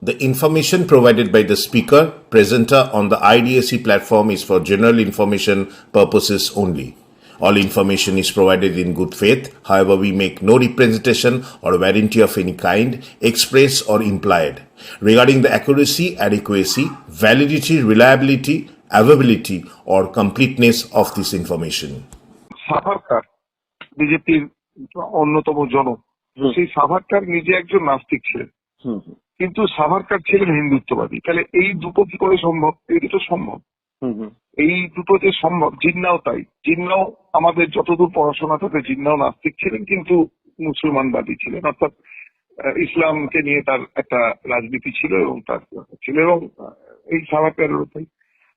The information provided by the speaker, presenter on the IDSC platform is for general information purposes only. All information is provided in good faith. However, we make no representation or warranty of any kind, express or implied, regarding the accuracy, adequacy, validity, reliability, availability, or completeness of this information. Savarkar বিজেপির অন্যতম জনক, সেই সাভারকার নিজে একজন নাস্তিক ছিলেন, কিন্তু সাভারকার ছিলেন হিন্দুত্ববাদী। তাহলে এই দুটো কি করে সম্ভব? এই দুটো সম্ভব, এই দুটো যে সম্ভব। জিন্নাও তাই, জিন্নাও আমাদের যতদূর পড়াশোনা তাতে জিন্নাও নাস্তিক ছিলেন, কিন্তু মুসলমানবাদী ছিলেন, অর্থাৎ ইসলামকে নিয়ে তার একটা রাজনীতি ছিল এবং তার ছিল, এবং এই সাভারকারেরও তাই।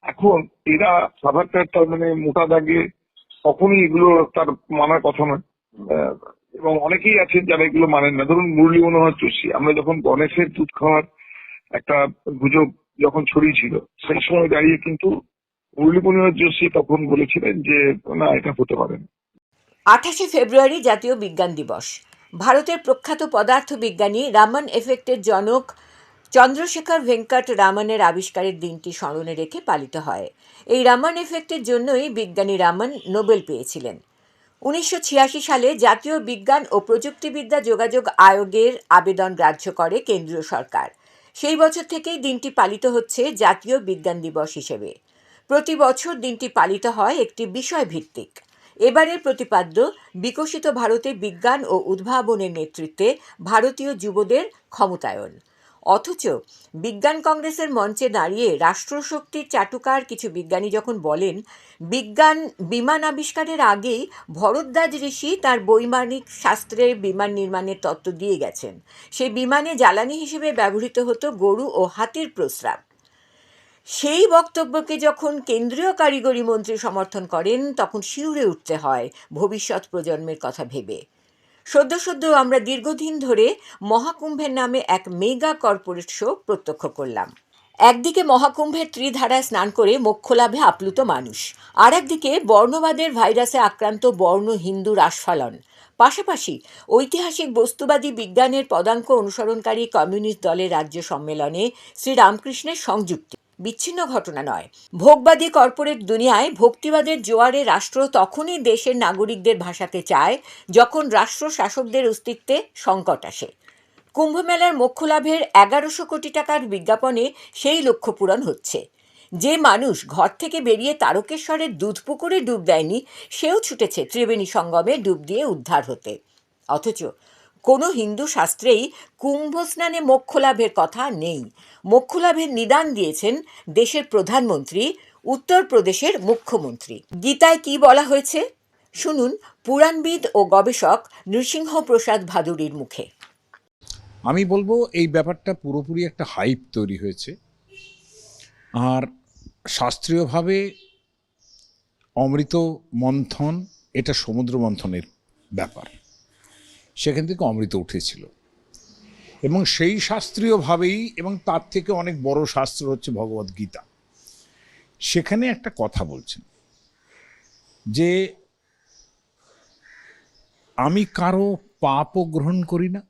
এখন এরা সাভারকার তার মানে মোটা দাগে কখনই এগুলো তার মানার কথা নয়, এবং অনেকেই আছেন যারা এগুলো মানেন না। ধরুন মুরলী মনোহর যোশী, আমরা যখন গণেশের দুধ খাওয়ার একটা গুজব যখন ছড়িয়েছিল, সেই সময় দাঁড়িয়ে কিন্তু মুরলী মনোহর যোশী তখন বলেছিলেন যে না, এটা হতে পারে না। 28শে ফেব্রুয়ারি জাতীয় বিজ্ঞান দিবস। ভারতের প্রখ্যাত পদার্থবিজ্ঞানী রামন এফেক্টের জনক চন্দ্রশেখর ভেঙ্কট রামনের আবিষ্কারের দিনটি স্মরণে রেখে পালিত হয়। এই রামন এফেক্টের জন্যই বিজ্ঞানী রামন নোবেল পেয়েছিলেন। 1986 সালে জাতীয় বিজ্ঞান ও প্রযুক্তিবিদ্যা যোগাযোগ আয়োগের আবেদন গ্রাহ্য করে কেন্দ্রীয় সরকার। সেই বছর থেকেই দিনটি পালিত হচ্ছে জাতীয় বিজ্ঞান দিবস হিসেবে। প্রতি বছর দিনটি পালিত হয় একটি বিষয় ভিত্তিক। এবারের প্রতিপাদ্য বিকশিত ভারতে বিজ্ঞান ও উদ্ভাবনের নেতৃত্বে ভারতীয় যুবদের ক্ষমতায়ন। অথচ বিজ্ঞান কংগ্রেসের মঞ্চে দাঁড়িয়ে রাষ্ট্রশক্তির চাটুকার কিছু বিজ্ঞানী যখন বলেন বিমান আবিষ্কারের আগেই ভরদ্বাজ ঋষি তার বৈমানিক শাস্ত্রে বিমান নির্মাণের তত্ত্ব দিয়ে গেছেন, সেই বিমানে জ্বালানি হিসেবে ব্যবহৃত হতো গরু ও হাতির প্রস্রাব, সেই বক্তব্যকে যখন কেন্দ্রীয় কারিগরি মন্ত্রী সমর্থন করেন তখন শিউরে উঠতে হয় ভবিষ্যৎ প্রজন্মের কথা ভেবে। সদ্য আমরা দীর্ঘদিন ধরে মহাকুম্ভের নামে এক মেগা কর্পোরেট শো প্রত্যক্ষ করলাম। একদিকে মহাকুম্ভের ত্রিধারায় স্নান করে মোক্ষলাভে আপ্লুত মানুষ, আর একদিকে বর্ণবাদের ভাইরাসে আক্রান্ত বর্ণ হিন্দুর আস্ফালন, পাশাপাশি ঐতিহাসিক বস্তুবাদী বিজ্ঞানের পদাঙ্ক অনুসরণকারী কমিউনিস্ট দলের রাজ্য সম্মেলনে শ্রীরামকৃষ্ণের সংযুক্তি। বিচ্ছিন্ন ঘটনা নয়। ভোগবাদী কর্পোরেট দুনিয়ায় ভক্তিবাদের জোয়ারে রাষ্ট্র তখনই দেশের নাগরিকদের ভাসাতে চায় যখন রাষ্ট্র শাসকদের অস্তিত্বে সংকট আসে। কুম্ভমেলার মোক্ষলাভের 1100 কোটি টাকার বিজ্ঞাপনে সেই লক্ষ্য পূরণ হচ্ছে। যে মানুষ ঘর থেকে বেরিয়ে তারকেশ্বরের দুধ পুকুরে ডুব দেয়নি, সেও ছুটেছে ত্রিবেণী সঙ্গমে ডুব দিয়ে উদ্ধার হতে। অথচ কোনো হিন্দু শাস্ত্রেই কুম্ভ স্নানে মোক্ষলাভের কথা নেই। মোক্ষলাভের নিদান দিয়েছেন দেশের প্রধানমন্ত্রী, উত্তরপ্রদেশের মুখ্যমন্ত্রী। গীতায় কি বলা হয়েছে শুনুন পুরাণবিদ ও গবেষক নৃসিংহ প্রসাদ ভাদুড়ির মুখে। আমি বলবো এই ব্যাপারটা পুরোপুরি একটা হাইপ তৈরি হয়েছে, আর শাস্ত্রীয়ভাবে অমৃত মন্থন এটা সমুদ্র মন্থনের ব্যাপার, সেখান থেকে অমৃত উঠেছিল, এবং সেই শাস্ত্রীয়ভাবেই, এবং তার থেকে অনেক বড় শাস্ত্র হচ্ছে ভগবদ্গীতা। সেখানে একটা কথা বলছেন যে আমি কারো পাপও গ্রহণ করি না,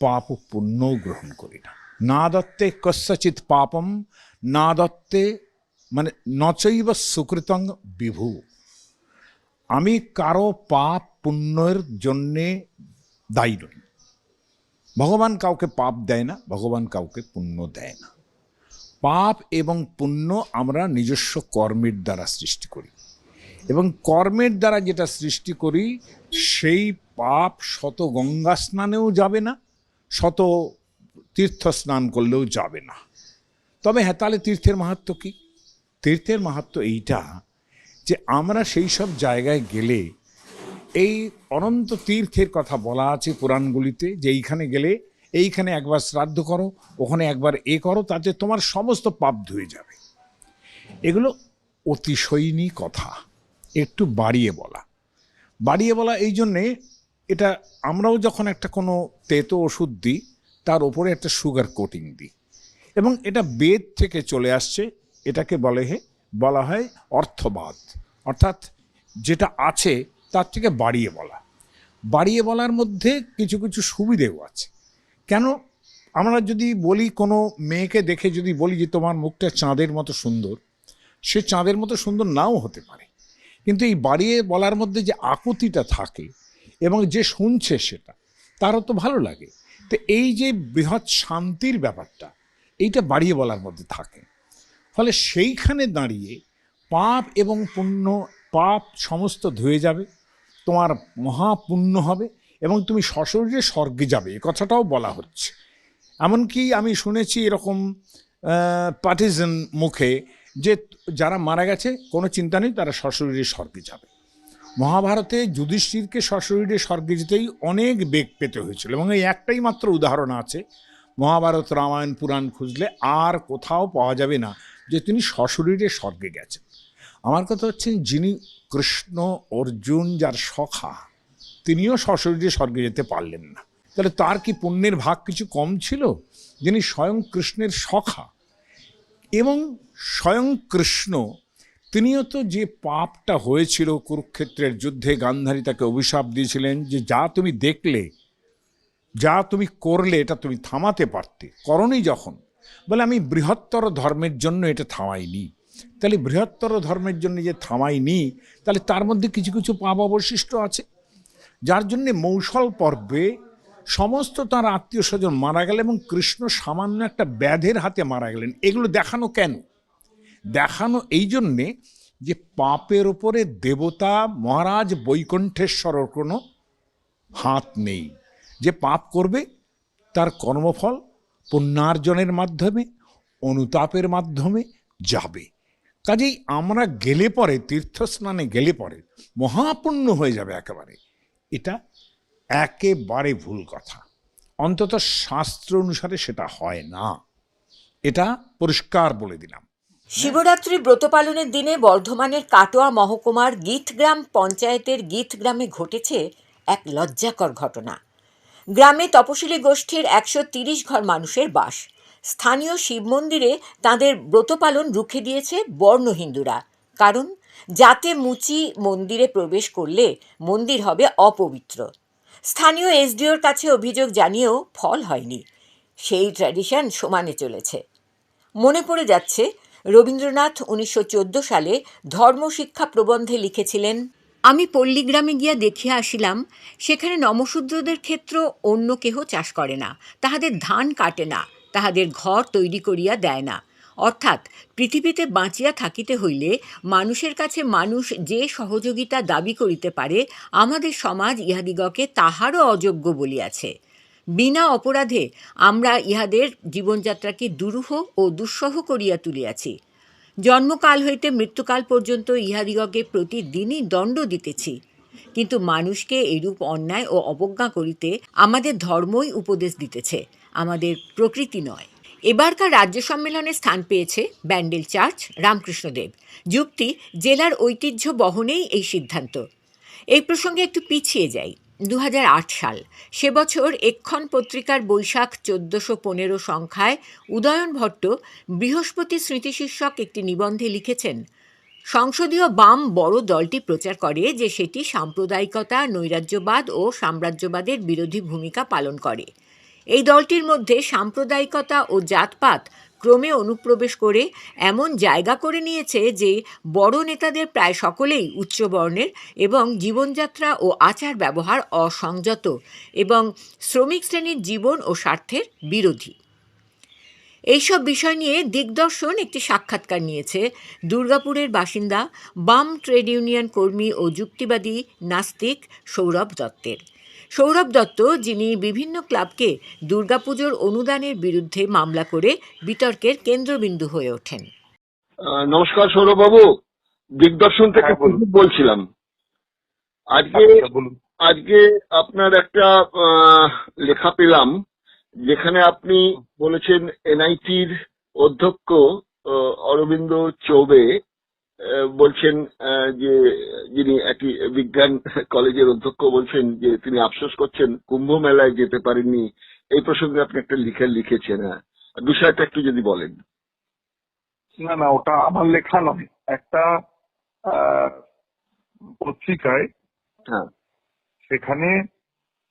পাপ পুণ্যও গ্রহণ করি না। না দত্তে কস্যচিৎ পাপম না দত্তে মানে নচৈব সুকৃতং বিভু। আমি কারো পাপ পুণ্যের জন্যে দায়ী নই। ভগবান কাউকে পাপ দেয় না, ভগবান কাউকে পুণ্য দেয় না। পাপ এবং পুণ্য আমরা নিজস্ব কর্মের দ্বারা সৃষ্টি করি, এবং কর্মের দ্বারা যেটা সৃষ্টি করি সেই পাপ শত গঙ্গা স্নানেও যাবে না, শত তীর্থ স্নান করলেও যাবে না। তবে হ্যাঁ, তাহলে তীর্থের মাহাত্ম্য কী? তীর্থের মাহাত্ম্য এইটা যে আমরা সেই সব জায়গায় গেলে, এই অনন্ত তীর্থের কথা বলা আছে পুরাণগুলিতে, যে এইখানে গেলে এইখানে একবার শ্রাদ্ধ করো, ওখানে একবার এ করো, তাতে তোমার সমস্ত পাপ ধুয়ে যাবে। এগুলো অতিশয়নী কথা, একটু বাড়িয়ে বলা এই জন্যে, এটা আমরাও যখন একটা কোনো তেতো ওষুধ দিই তার ওপরে একটা সুগার কোটিং দিই, এবং এটা বেদ থেকে চলে আসছে। এটাকে বলা হয় অর্থবাদ, অর্থাৎ যেটা আছে তার থেকে বাড়িয়ে বলার মধ্যে কিছু কিছু সুবিধেও আছে। কেন আমরা যদি বলি কোনো মেয়েকে দেখে যদি বলি যে তোমার মুখটা চাঁদের মতো সুন্দর, সে চাঁদের মতো সুন্দর নাও হতে পারে, কিন্তু এই বাড়িয়ে বলার মধ্যে যে আকুতিটা থাকে এবং যে শুনছে সেটা তারও তো ভালো লাগে। তো এই যে বৃহৎ শান্তির ব্যাপারটা এইটা বাড়িয়ে বলার মধ্যে থাকে। ফলে সেইখানে দাঁড়িয়ে পাপ এবং পুণ্য, পাপ সমস্ত ধুয়ে যাবে, তোমার মহাপুণ্য হবে এবং তুমি সশরীরে স্বর্গে যাবে, এ কথাটাও বলা হচ্ছে। এমনকি আমি শুনেছি এরকম পার্টিজান মুখে যে যারা মারা গেছে কোনো চিন্তা নেই, তারা সশরীরে স্বর্গে যাবে। মহাভারতে যুধিষ্ঠিরকে সশরীরে স্বর্গে যেতেই অনেক বেগ পেতে হয়েছিল এবং এই একটাই মাত্র উদাহরণ আছে মহাভারত, রামায়ণ, পুরাণ খুঁজলে আর কোথাও পাওয়া যাবে না যে তিনি সশরীরে স্বর্গে গেছেন। আমার কথা হচ্ছে যিনি কৃষ্ণ অর্জুন যার সখা, তিনিও সশরীরে স্বর্গে যেতে পারলেন না, তাহলে তার কি পুণ্যের ভাগ কিছু কম ছিল? যিনি স্বয়ং কৃষ্ণের সখা এবং স্বয়ং কৃষ্ণ, তিনিও তো যে পাপটা হয়েছিল কুরুক্ষেত্রের যুদ্ধে, গান্ধারী তাকে অভিশাপ দিয়েছিলেন যে যা তুমি দেখলে, যা তুমি করলে এটা তুমি থামাতে পারতে, করনি যখন, বলে আমি বৃহত্তর ধর্মের জন্য এটা থামাইনি। তাহলে বৃহত্তর ধর্মের জন্য যে থামাইনি, তাহলে তার মধ্যে কিছু কিছু পাপ অবশিষ্ট আছে, যার জন্যে মৌসল পর্বে সমস্ত তার আত্মীয় স্বজন মারা গেল এবং কৃষ্ণ সামান্য একটা ব্যাধের হাতে মারা গেলেন। এগুলো দেখানো কেন? দেখানো এই জন্যে যে পাপের ওপরে দেবতা মহারাজ বৈকুণ্ঠেশ্বরের কোনো হাত নেই। যে পাপ করবে তার কর্মফল পুণ্যার্জনের মাধ্যমে, অনুতাপের মাধ্যমে যাবে। কাজেই আমরা গেলে পরে, তীর্থস্নানে গেলে পরে মহাপুণ্য হয়ে যাবে একেবারে, এটা একেবারে ভুল কথা। অন্তত শাস্ত্র অনুসারে সেটা হয় না, এটা পরিষ্কার বলে দিলাম। শিবরাত্রি ব্রত পালনের দিনে বর্ধমানের কাটোয়া মহকুমার গীতগ্রাম পঞ্চায়েতের গীতগ্রামে ঘটেছে এক লজ্জাকর ঘটনা। গ্রামে তপশিলি গোষ্ঠীর 130 ঘর মানুষের বাস। স্থানীয় শিব মন্দিরে তাঁদের ব্রত পালন রুখে দিয়েছে বর্ণ হিন্দুরা, কারণ যাতে মুচি মন্দিরে প্রবেশ করলে মন্দির হবে অপবিত্র। স্থানীয় এসডিওর কাছে অভিযোগ জানিয়েও ফল হয়নি। সেই ট্র্যাডিশন সমানে চলেছে। মনে পড়ে যাচ্ছে রবীন্দ্রনাথ 1914 সালে ধর্মশিক্ষা প্রবন্ধে লিখেছিলেন, আমি পল্লীগ্রামে গিয়া দেখিয়া আসিলাম, সেখানে নমশূদ্রদের ক্ষেত্র অন্য কেহ চাষ করে না, তাহাদের ধান কাটে না, তাহাদের ঘর তৈরি করিয়া দেয় না। অর্থাৎ পৃথিবীতে বাঁচিয়া থাকিতে হইলে মানুষের কাছে মানুষ যে সহযোগিতা দাবি করিতে পারে, আমাদের সমাজ ইহাদিগকে তাহারও অযোগ্য বলিয়াছে। বিনা অপরাধে আমরা ইহাদের জীবনযাত্রাকে দুরূহ ও দুঃসহ করিয়া তুলিয়াছি। জন্মকাল হইতে মৃত্যুকাল পর্যন্ত ইহাদিগকে প্রতিদিনই দণ্ড দিতেছি, কিন্তু মানুষকে এরূপ অন্যায় ও অবজ্ঞা করিতে আমাদের ধর্মই উপদেশ দিতেছে, আমাদের প্রকৃতি নয়। এবারকার রাজ্য সম্মেলনে স্থান পেয়েছে ব্যান্ডেল চার্চ, রামকৃষ্ণদেব। যুক্তি, জেলার ঐতিহ্য বহনেই এই সিদ্ধান্ত। এই প্রসঙ্গে একটু পিছিয়ে যাই। 2008 সাল, সে বছর এক্ষণ পত্রিকার বৈশাখ 1415 সংখ্যায় উদয়ন ভট্ট বৃহস্পতি স্মৃতি শীর্ষক একটি নিবন্ধে লিখেছেন, সংসদীয় বাম বড় দলটি প্রচার করে যে সেটি সাম্প্রদায়িকতা, নৈরাজ্যবাদ ও সাম্রাজ্যবাদের বিরোধী ভূমিকা পালন করে। এই দলটির মধ্যে সাম্প্রদায়িকতা ও জাতপাত ক্রমে অনুপ্রবেশ করে এমন জায়গা করে নিয়েছে যে বড় নেতাদের প্রায় সকলেই উচ্চবর্ণের এবং জীবনযাত্রা ও আচার ব্যবহার অসংযত এবং শ্রমিক শ্রেণীর জীবন ও স্বার্থের বিরোধী। এইসব বিষয় নিয়ে দিগদর্শন একটি সাক্ষাৎকার নিয়েছে দুর্গাপুরের বাসিন্দা বাম ট্রেড ইউনিয়ন কর্মী ও যুক্তিবাদী নাস্তিক সৌরভ দত্তের। সৌরভ দত্ত, যিনি বিভিন্ন ক্লাবকে দুর্গাপুজোর অনুদানের বিরুদ্ধে মামলা করে বিতর্কের কেন্দ্রবিন্দু হয়ে ওঠেন। নমস্কার সৌরভবাবু, দিগদর্শন থেকে বলছিলাম। আজকে আপনার একটা লেখা পেলাম যেখানে আপনি বলেছেন এনআইটির অধ্যক্ষ অরবিন্দ চৌবে বলছেন যে, যিনি একটি বিজ্ঞান কলেজের অধ্যক্ষ, বলছেন যে তিনি আফসোস করছেন কুম্ভ মেলায় যেতে পারেননি। এই প্রসঙ্গে আপনি একটা লিখেছেন, হ্যাঁ, বিষয়টা একটু যদি বলেন। না, ওটা আমার লেখা নয়, একটা পত্রিকায়, হ্যাঁ, সেখানে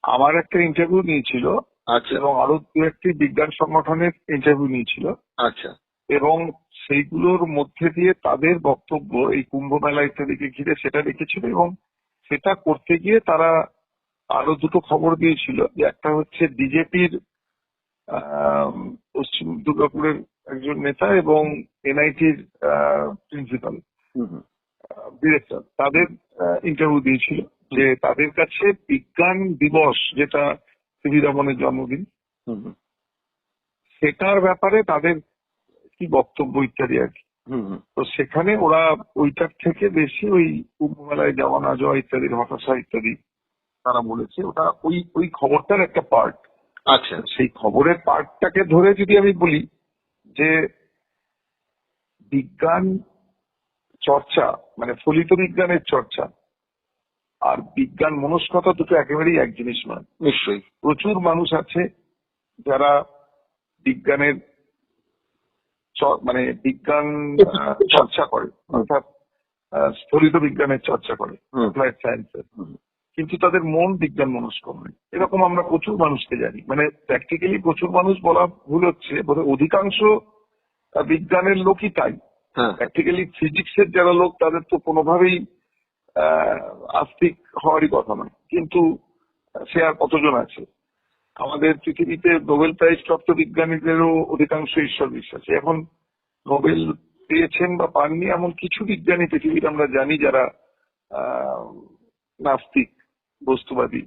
আমার একটা ইন্টারভিউ নিয়েছিল আচ্ছা এবং আরো দু একটি বিজ্ঞান সংগঠনের ইন্টারভিউ নিয়েছিল আচ্ছা এবং সেইগুলোর মধ্যে দিয়ে তাদের বক্তব্য এই কুম্ভ মেলা ইত্যাদিকে ঘিরে সেটা রেখেছিল এবং সেটা করতে গিয়ে তারা আরো দুটো খবর দিয়েছিল, যে একটা হচ্ছে বিজেপির পশ্চিম দুর্গাপুরের একজন নেতা এবং এনআইটির প্রিন্সিপাল হুম হুম ডিরেক্টর, তাদের ইন্টারভিউ দিয়েছিল যে তাদের কাছে বিজ্ঞান দিবস, যেটা সিভি রমনের জন্মদিন, হুম হুম সেটার ব্যাপারে তাদের কি বক্তব্য ইত্যাদি আর কি। হুম হুম তো সেখানে ওরা ওইটার থেকে বেশি ওই কুম্ভ মেলায় যাওয়া না যাওয়া ইত্যাদির হতাশা ইত্যাদি তারা বলেছে, ওটা ওই খবরটার একটা পার্ট। আচ্ছা সেই খবরের পার্টটাকে ধরে যদি আমি বলি যে বিজ্ঞান চর্চা মানে ফলিত বিজ্ঞানের চর্চা আর বিজ্ঞান মনস্কতা দুটো একেবারেই এক জিনিস নয়। নিশ্চয়ই প্রচুর মানুষ আছে যারা বিজ্ঞানের মানে বিজ্ঞান চর্চা করে, অর্থাৎ ফলিত বিজ্ঞানের চর্চা করে, হুম। অ্যাপ্লাইড সায়েন্সের, হুম। কিন্তু তাদের মন বিজ্ঞান মনস্ক নয়। এরকম আমরা প্রচুর মানুষকে জানি। মানে প্র্যাকটিক্যালি প্রচুর মানুষ বলা ভুল হচ্ছে, বোধহয় অধিকাংশ বিজ্ঞানের লোকই তাই। হ্যাঁ প্র্যাকটিক্যালি ফিজিক্সের যারা লোক তাদের তো কোনোভাবেই আস্তিক হওয়ারই কথা নয়, কিন্তু সে আর কতজন আছে? আমাদের পৃথিবীতে নোবেল প্রাইজ প্রাপ্ত বিজ্ঞানীদেরও অধিকাংশ ঈশ্বর বিশ্বাসী। এখন নোবেল পেয়েছেন বা পাননি এমন কিছু বিজ্ঞানী পৃথিবীর আমরা জানি যারা নাস্তিক, বস্তুবাদী।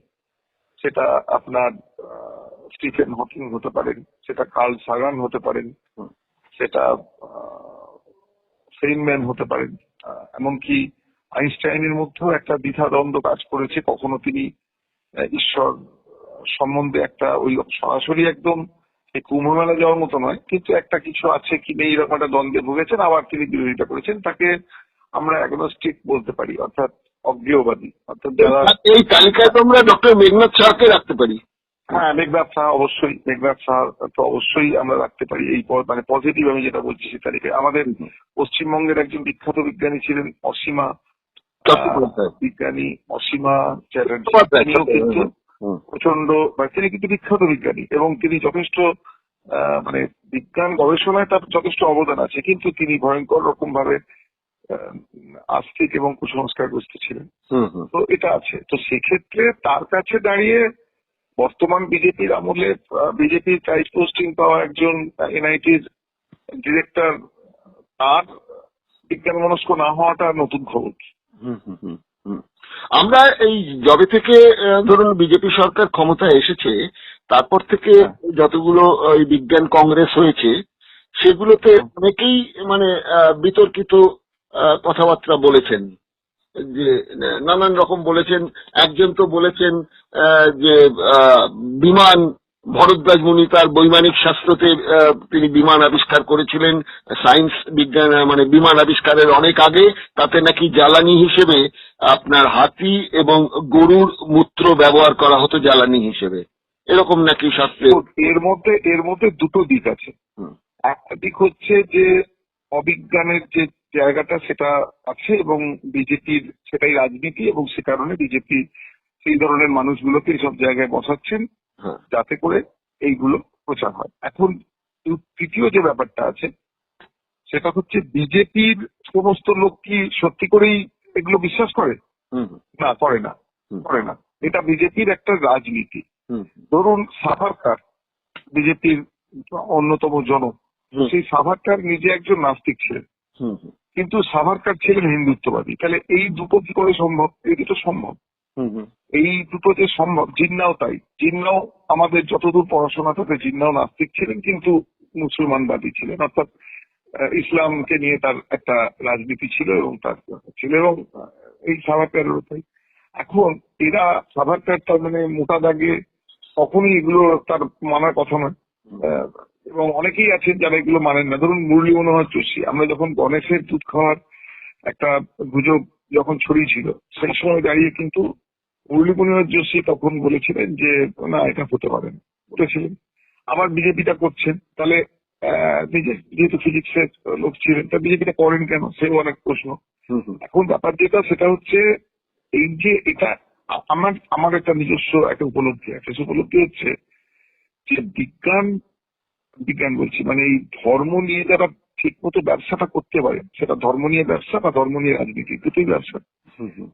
সেটা আপনার স্টিফেন হকিং হতে পারেন, সেটা কার্ল সাগান হতে পারেন, সেটা ফেইনম্যান হতে পারেন, এমনকি আইনস্টাইনের মধ্যেও একটা দ্বিধাদ্বন্দ্ব কাজ করেছে। কখনো তিনি ঈশ্বর সম্বন্ধে একটা ওই সরাসরি একদম এই কুম্ভ মেলা যাওয়ার মতো নয়, কিন্তু একটা কিছু আছে কি নেই এরকম একটা দ্বন্দ্বে ভুগেছেন, আবার তিনি বিরোধিতা করেছেন। তাকে আমরা অ্যাগনস্টিক বলতে পারি, অর্থাৎ অজ্ঞেয়বাদী, অর্থাৎ যারা এই তালিকায় তো আমরা ডক্টর মেঘনাথ সাহাকে রাখতে পারি। হ্যাঁ, মেঘনাথ সাহা অবশ্যই, মেঘনাথ সাহা তো অবশ্যই আমরা রাখতে পারি এই মানে পজিটিভ আমি যেটা বলছি সে তালিকায়। আমাদের পশ্চিমবঙ্গের একজন বিখ্যাত বিজ্ঞানী ছিলেন অসীমা বিজ্ঞানী, অসীমা চ্যাটার্জি, তিনিও কিন্তু প্রচন্ড তিনি কিন্তু বিখ্যাত বিজ্ঞানী এবং তিনি যথেষ্ট মানে বিজ্ঞান গবেষণায় তার যথেষ্ট অবদান আছে, কিন্তু তিনি ভয়ঙ্কর রকম ভাবে আস্তিক এবং কুসংস্কারগ্রস্ত ছিলেন। তো এটা আছে। তো সেক্ষেত্রে তার কাছে দাঁড়িয়ে বর্তমান বিজেপির আমলে বিজেপির প্রাইজ পোস্টিং পাওয়া একজন এনআইটির ডিরেক্টর, তার বিজ্ঞান মনস্ক না হওয়াটা নতুন খবর। আমরা এই যবে থেকে ধরুন বিজেপি সরকার ক্ষমতায় এসেছে তারপর থেকে যতগুলো এই বিজ্ঞান কংগ্রেস হয়েছে সেগুলোতে অনেকেই মানে বিতর্কিত কথাবার্তা বলেছেন, যে নানান রকম বলেছেন। একজন তো বলেছেন যে বিমান ভরদ্বাজ মুনি তার বৈমানিক শাস্ত্রতে তিনি বিমান আবিষ্কার করেছিলেন, সায়েন্স বিজ্ঞান মানে বিমান আবিষ্কারের অনেক আগে। তাতে নাকি জ্বালানি হিসেবে আপনার হাতি এবং গরুর মূত্র ব্যবহার করা হতো জ্বালানি হিসেবে, এরকম নাকি শাস্ত্রে। এর মধ্যে দুটো দিক আছে। একটা দিক হচ্ছে যে অবিজ্ঞানের যে জায়গাটা সেটা আছে এবং বিজেপির সেটাই রাজনীতি, এবং সে কারণে বিজেপি সেই ধরনের মানুষগুলোকে এইসব জায়গায় বসাচ্ছেন যাতে করে এইগুলো প্রচার হয়। এখন তৃতীয় যে ব্যাপারটা আছে সেটা হচ্ছে বিজেপির সমস্ত লোক কি সত্যি করেই এগুলো বিশ্বাস করে? না, করে না। এটা বিজেপির একটা রাজনীতি। ধরুন সাভারকার বিজেপির অন্যতম জনক, সেই সাভারকার নিজে একজন নাস্তিক ছিলেন, কিন্তু সাভারকার ছিলেন হিন্দুত্ববাদী। তাহলে এই দুটো কি করে সম্ভব? এই দুটো সম্ভব। এই দুটো যে সম্ভব, জিন্নাও তাই। জিন্নাও আমাদের যতদূর পড়াশোনা থাকে জিন্নাও নাস্তিক ছিলেন কিন্তু মুসলমানবাদী ছিলেন, অর্থাৎ ইসলামকে নিয়ে তার একটা রাজনীতি ছিল এবং তার ছিল, এবং এই সাভারকারেরও তাই। এখন এরা সাভারকার তার মানে মোটা দাগে কখনই এগুলো তার মানার কথা নয়, এবং অনেকেই আছেন যারা এগুলো মানেন না। ধরুন মুরলী মনোহর যোশী, আমরা যখন গণেশের দুধ খাওয়ার একটা গুজব যখন ছড়িয়েছিল সেই সময় দাঁড়িয়ে কিন্তু মুরলী মনোহর যোশী তখন বলেছিলেন যে না, এটা হতে পারে না, বলেছিলেন। আবার বিজেপিটা করছেন, তাহলে যেহেতু ফিজিক্সের লোক ছিলেন তা বিজেপিটা করেন কেন, সেও অনেক প্রশ্ন। এখন ব্যাপার যেটা সেটা হচ্ছে এই যে এটা আমার একটা নিজস্ব একটা উপলব্ধি আছে। সে উপলব্ধি হচ্ছে যে বিজ্ঞান বিজ্ঞান বলছি মানে এই ধর্ম নিয়ে যারা ঠিক মতো ব্যবসাটা করতে পারে, সেটা ধর্ম নিয়ে ব্যবসা বা ধর্ম নিয়ে রাজনীতি, দুটোই ব্যবসা,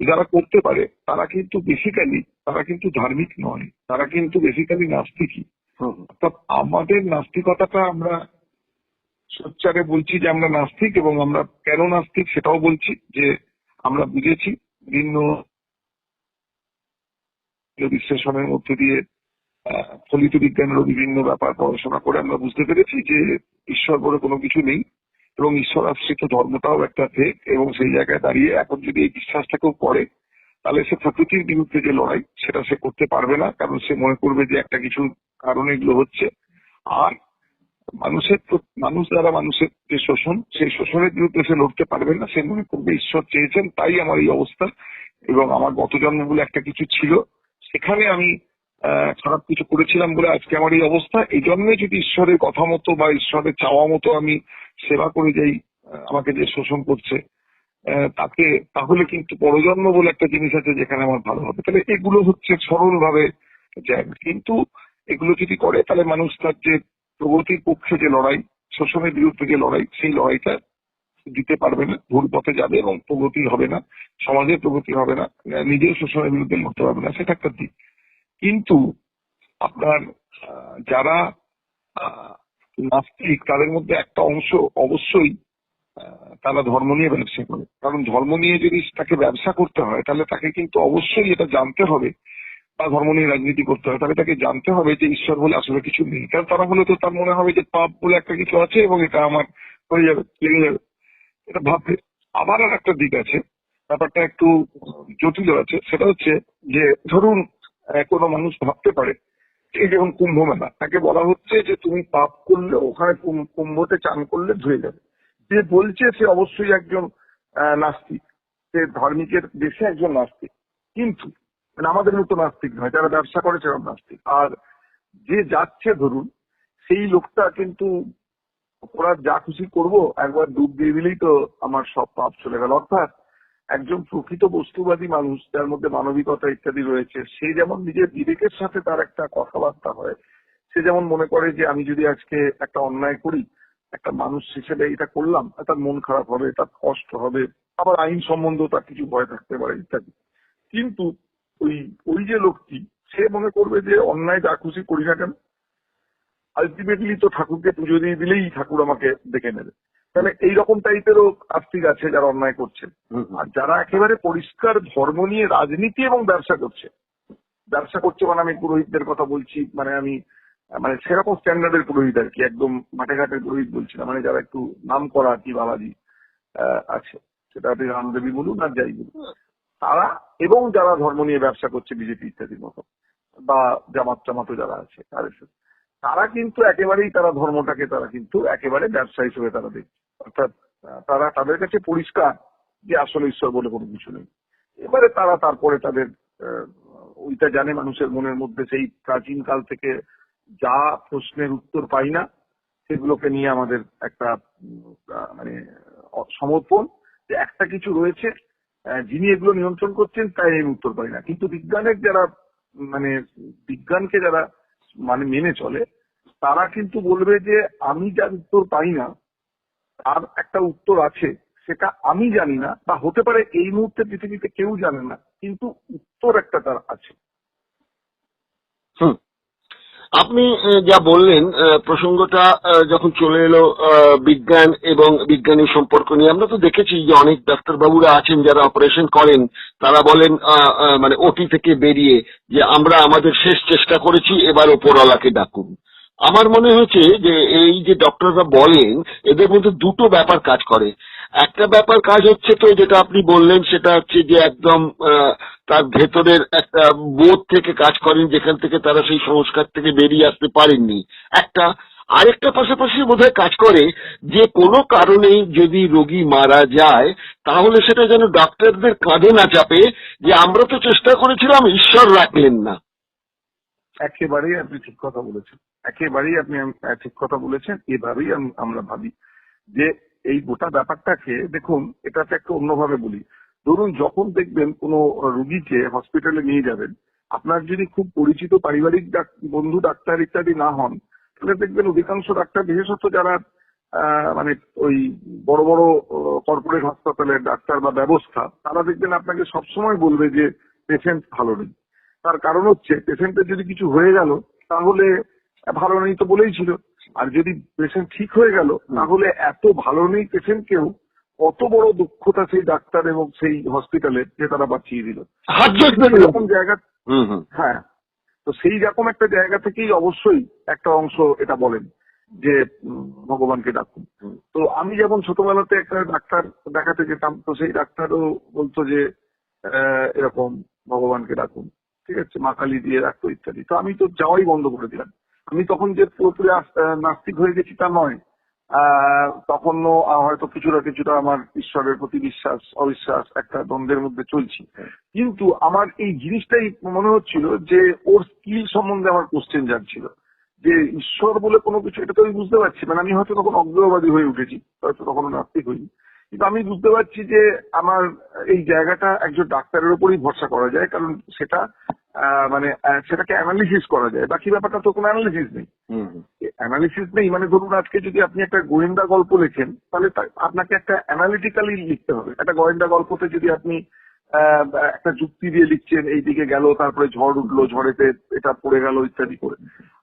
যারা করতে পারে তারা কিন্তু বেসিক্যালি তারা কিন্তু ধার্মিক নয়, তারা কিন্তু বেসিক্যালি নাস্তিকই। অর্থাৎ আমাদের নাস্তিকতাটা আমরা সোচ্চারে বলছি যে আমরা নাস্তিক, এবং আমরা কেন নাস্তিক সেটাও বলছি যে আমরা বুঝেছি বিভিন্ন বিশ্লেষণের মধ্যে দিয়ে ফলিত বিজ্ঞানেরও বিভিন্ন ব্যাপার পড়াশোনা করে আমরা বুঝতে পেরেছি যে ঈশ্বর বলে কোনো কিছু নেই, এবং ঈশ্বর আশ্রিত ধর্মটাও একটা ফেক। এবং সেই জায়গায় দাঁড়িয়ে এখন যদি এই বিশ্বাসটাকেও করে, তাহলে সে প্রকৃতির বিরুদ্ধে যে লড়াই সেটা সে করতে পারবে না, কারণ সে মনে করবে যে একটা কিছু কারণে এগুলো হচ্ছে। আর মানুষ দ্বারা মানুষের যে শোষণ, সেই শোষণের বিরুদ্ধে সে লড়তে পারবে না। সে মনে করবে ঈশ্বর চেয়েছেন তাই আমার এই অবস্থা, এবং আমার গত জন্ম বলে একটা কিছু ছিল, সেখানে আমি খারাপ কিছু করেছিলাম বলে আজকে আমার এই অবস্থা। এই জন্যে যদি ঈশ্বরের কথা মতো বা ঈশ্বরের চাওয়া মতো আমি সেবা করে যাই আমাকে যে শোষণ করছে তাকে, তাহলে কিন্তু পরজন্ম বলে একটা জিনিস আছে যেখানে আমার ভালো হবে। তাহলে এগুলো হচ্ছে সরল ভাবে জায়গা। কিন্তু এগুলো যদি করে তাহলে মানুষ তার যে প্রগতির পক্ষে যে লড়াই, শোষণের বিরুদ্ধে যে লড়াই, সেই লড়াইটা দিতে পারবে না, ভুল পথে যাবে এবং প্রগতি হবে না, সমাজের প্রগতি হবে না, নিজের শোষণের বিরুদ্ধে লড়তে পারবে না, সেটা একটা দিক। কিন্তু আপনার যারা নাস্তিক তাদের মধ্যে একটা অংশ অবশ্যই তারা ধর্ম নিয়ে ব্যবসা করে। কারণ ধর্ম নিয়ে যদি তাকে ব্যবসা করতে হয় তাহলে তাকে কিন্তু অবশ্যই এটা জানতে হবে, বা ধর্ম নিয়ে রাজনীতি করতে হয় তাহলে তাকে জানতে হবে যে ঈশ্বর বলে আসলে কিছু নেই। কারণ তারা হলে তো তার মনে হবে যে পাপ বলে একটা কিছু আছে এবং এটা আমার হয়ে যাবে, লেগে যাবে, এটা ভাববে। আবার আর একটা দিক আছে, ব্যাপারটা একটু জটিল আছে। সেটা হচ্ছে যে ধরুন কোনো মানুষ ভাবতে পারে, এই যেমন কুম্ভ মেলা, তাকে বলা হচ্ছে যে তুমি পাপ করলে ওখানে কুম্ভতে চান করলে ধুয়ে যাবে। যে বলছে সে অবশ্যই একজন নাস্তিক, সে ধার্মিকের দেশে একজন নাস্তিক, কিন্তু মানে আমাদের মতো নাস্তিক নয়, যারা ব্যবসা করে সেরকম নাস্তিক। আর যে যাচ্ছে ধরুন সেই লোকটা কিন্তু ওরা যা খুশি করবো একবার ডুব দিয়ে দিলেই তো আমার সব পাপ চলে গেল। অর্থাৎ একজন প্রকৃত বস্তুবাদী মানুষ যার মধ্যে মানবিকতা ইত্যাদি রয়েছে, সে যেমন নিজের বিবেকের সাথে তার একটা কথাবার্তা হয়, সে যেমন মনে করে যে আমি যদি আজকে একটা অন্যায় করি, একটা মানুষ হিসেবে এটা করলাম, তার মন খারাপ হবে, তার কষ্ট হবে, আবার আইন সম্বন্ধেও তার কিছু ভয় থাকতে পারে ইত্যাদি। কিন্তু ওই ওই যে লোকটি, সে মনে করবে যে অন্যায় যা খুশি করি না কেন, আলটিমেটলি তো ঠাকুরকে পুজো দিয়ে দিলেই ঠাকুর আমাকে দেখে নেবে। তাহলে এইরকম টাইপেরও আস্তিক আছে যারা অন্যায় করছে। আর যারা একেবারে পরিষ্কার ধর্ম নিয়ে রাজনীতি এবং ব্যবসা করছে মানে আমি পুরোহিতদের কথা বলছি, মানে আমি মানে সেরকম স্ট্যান্ডার্ডের পুরোহিত আর কি, একদম মাঠে ঘাটের পুরোহিত বলছি না, মানে যারা একটু নাম করা আর কি বাবাজি আছে, সেটা আপনি রামদেবী বলুন আর যাই বলুন, তারা এবং যারা ধর্ম নিয়ে ব্যবসা করছে বিজেপি ইত্যাদির মতো, বা জামাত টামাতও যারা আছে তারা কিন্তু একেবারেই তারা ধর্মটাকে তারা কিন্তু একেবারে ব্যবসা হিসেবে তারা দেখছে। অর্থাৎ তারা তাদের কাছে পরিষ্কার যে আসলে ঈশ্বর বলে কোনো কিছু নেই। এবারে তারা তারপরে তাদের ওইটা জানে মানুষের মনের মধ্যে সেই প্রাচীন কাল থেকে যা প্রশ্নের উত্তর পাই না সেগুলোকে নিয়ে আমাদের একটা মানে সমর্পণ, যে একটা কিছু রয়েছে যিনি এগুলো নিয়ন্ত্রণ করছেন, তাই এই উত্তর পাই না। কিন্তু বিজ্ঞানের যারা মানে বিজ্ঞানকে যারা মানে মেনে চলে, তারা কিন্তু বলবে যে আমি যার উত্তর পাই না তার একটা উত্তর আছে, সেটা আমি জানি না, বা হতে পারে এই মুহূর্তে পৃথিবীতে কেউ জানে না, কিন্তু উত্তর একটা তার আছে। আপনি যা বললেন প্রসঙ্গটা যখন চলে এলো বিজ্ঞান এবং বিজ্ঞানীর সম্পর্ক নিয়ে, আমরা তো দেখেছি যে অনেক ডাক্তারবাবুরা আছেন যারা অপারেশন করেন, তারা বলেন মানে ওটি থেকে বেরিয়ে যে আমরা আমাদের শেষ চেষ্টা করেছি, এবার ওপরওয়ালাকে ডাকুন। আমার মনে হয়েছে যে এই যে ডক্টররা বলেন এদের মধ্যে দুটো ব্যাপার কাজ করে। একটা ব্যাপার কাজ হচ্ছে তো যেটা আপনি বললেন, সেটা হচ্ছে যে একদম তার ভেতরের একটা বোধ থেকে কাজ করেন, যেখান থেকে তারা সেই সংস্কার থেকে বেরিয়ে আসতে পারেননি। আরেকটা পাশাপাশি বোধহয় কাজ করে যে কোনো কারণে যদি রোগী মারা যায় তাহলে সেটা যেন ডাক্তারদের কাঁধে না চাপে যে আমরা তো চেষ্টা করেছিলাম, ঈশ্বর রাখলেন না। একেবারেই আপনি ঠিক কথা বলেছেন, একেবারেই আপনি ঠিক কথা বলেছেন। এভাবেই আমরা ভাবি যে এই গোটা ব্যাপারটাকে দেখুন, এটাকে একটু অন্যভাবে বলি। ধরুন যখন দেখবেন কোনো রুগীকে হসপিটালে নিয়ে যাবেন, আপনার যদি খুব পরিচিত পারিবারিক বন্ধু ডাক্তার ইত্যাদি না হন, তাহলে দেখবেন অধিকাংশ ডাক্তার, বিশেষত যারা মানে ওই বড় বড় কর্পোরেট হাসপাতালের ডাক্তার বা ব্যবস্থা, তারা দেখবেন আপনাকে সবসময় বলবে যে পেশেন্ট ভালো নেই। তার কারণ হচ্ছে পেশেন্টের যদি কিছু হয়ে গেল তাহলে ভালো নেই তো বলেই ছিল, আর যদি পেশেন্ট ঠিক হয়ে গেল তাহলে এত ভালো নেই পেশেন্টকেও কত বড় দক্ষতা সেই ডাক্তার এবং সেই হসপিটালের যে তারা বাঁচিয়ে দিল। এরকম জায়গা, হ্যাঁ, তো সেই রকম একটা জায়গা থেকেই অবশ্যই একটা অংশ এটা বলেন যে ভগবানকে ডাকুন। তো আমি যেমন ছোটবেলাতে একটা ডাক্তার দেখাতে যেতাম, তো সেই ডাক্তারও বলতো যে এরকম ভগবানকে ডাকুন, ঠিক আছে, মা কালী দিয়ে রাখতো ইত্যাদি। তো আমি তো যাওয়াই বন্ধ করে দিলাম। আমি তখন যে পুরোপুরি নাস্তিক হয়ে গেছি তা নয়, তখনও হয়তো কিছুটা আমার ঈশ্বরের প্রতি বিশ্বাস অবিশ্বাস একটা দ্বন্দ্বের মধ্যে চলছি, কিন্তু আমার এই জিনিসটাই মনে হচ্ছিল যে ওর স্কিল সম্বন্ধে আমার কোশ্চেন জানছিল, যে ঈশ্বর বলে কোনো কিছু, এটা তো আমি বুঝতে পারছি, মানে আমি হয়তো তখন অজ্ঞেয়বাদী হয়ে উঠেছি, হয়তো তখনও নাস্তিক হইনি, কিন্তু আমি বুঝতে পারছি যে আমার এই জায়গাটা একজন ডাক্তারের উপরই ভরসা করা যায়, কারণ সেটা মানে সেটাকে অ্যানালিসিস করা যায়। বাকি ব্যাপারটা তো কোনো অ্যানালিসিস নেই। অ্যানালিসিস নেই মানে ধরুন আজকে যদি আপনি একটা গোয়েন্দা গল্প লেখেন, তাহলে আপনাকে একটা অ্যানালিটিক্যালি লিখতে হবে। একটা গোয়েন্দা গল্পতে যদি আপনি একটা যুক্তি দিয়ে লিখছেন, এইদিকে গেল, তারপরে ঝড় উঠলো, ঝড়েতে এটা পড়ে গেল ইত্যাদি করে।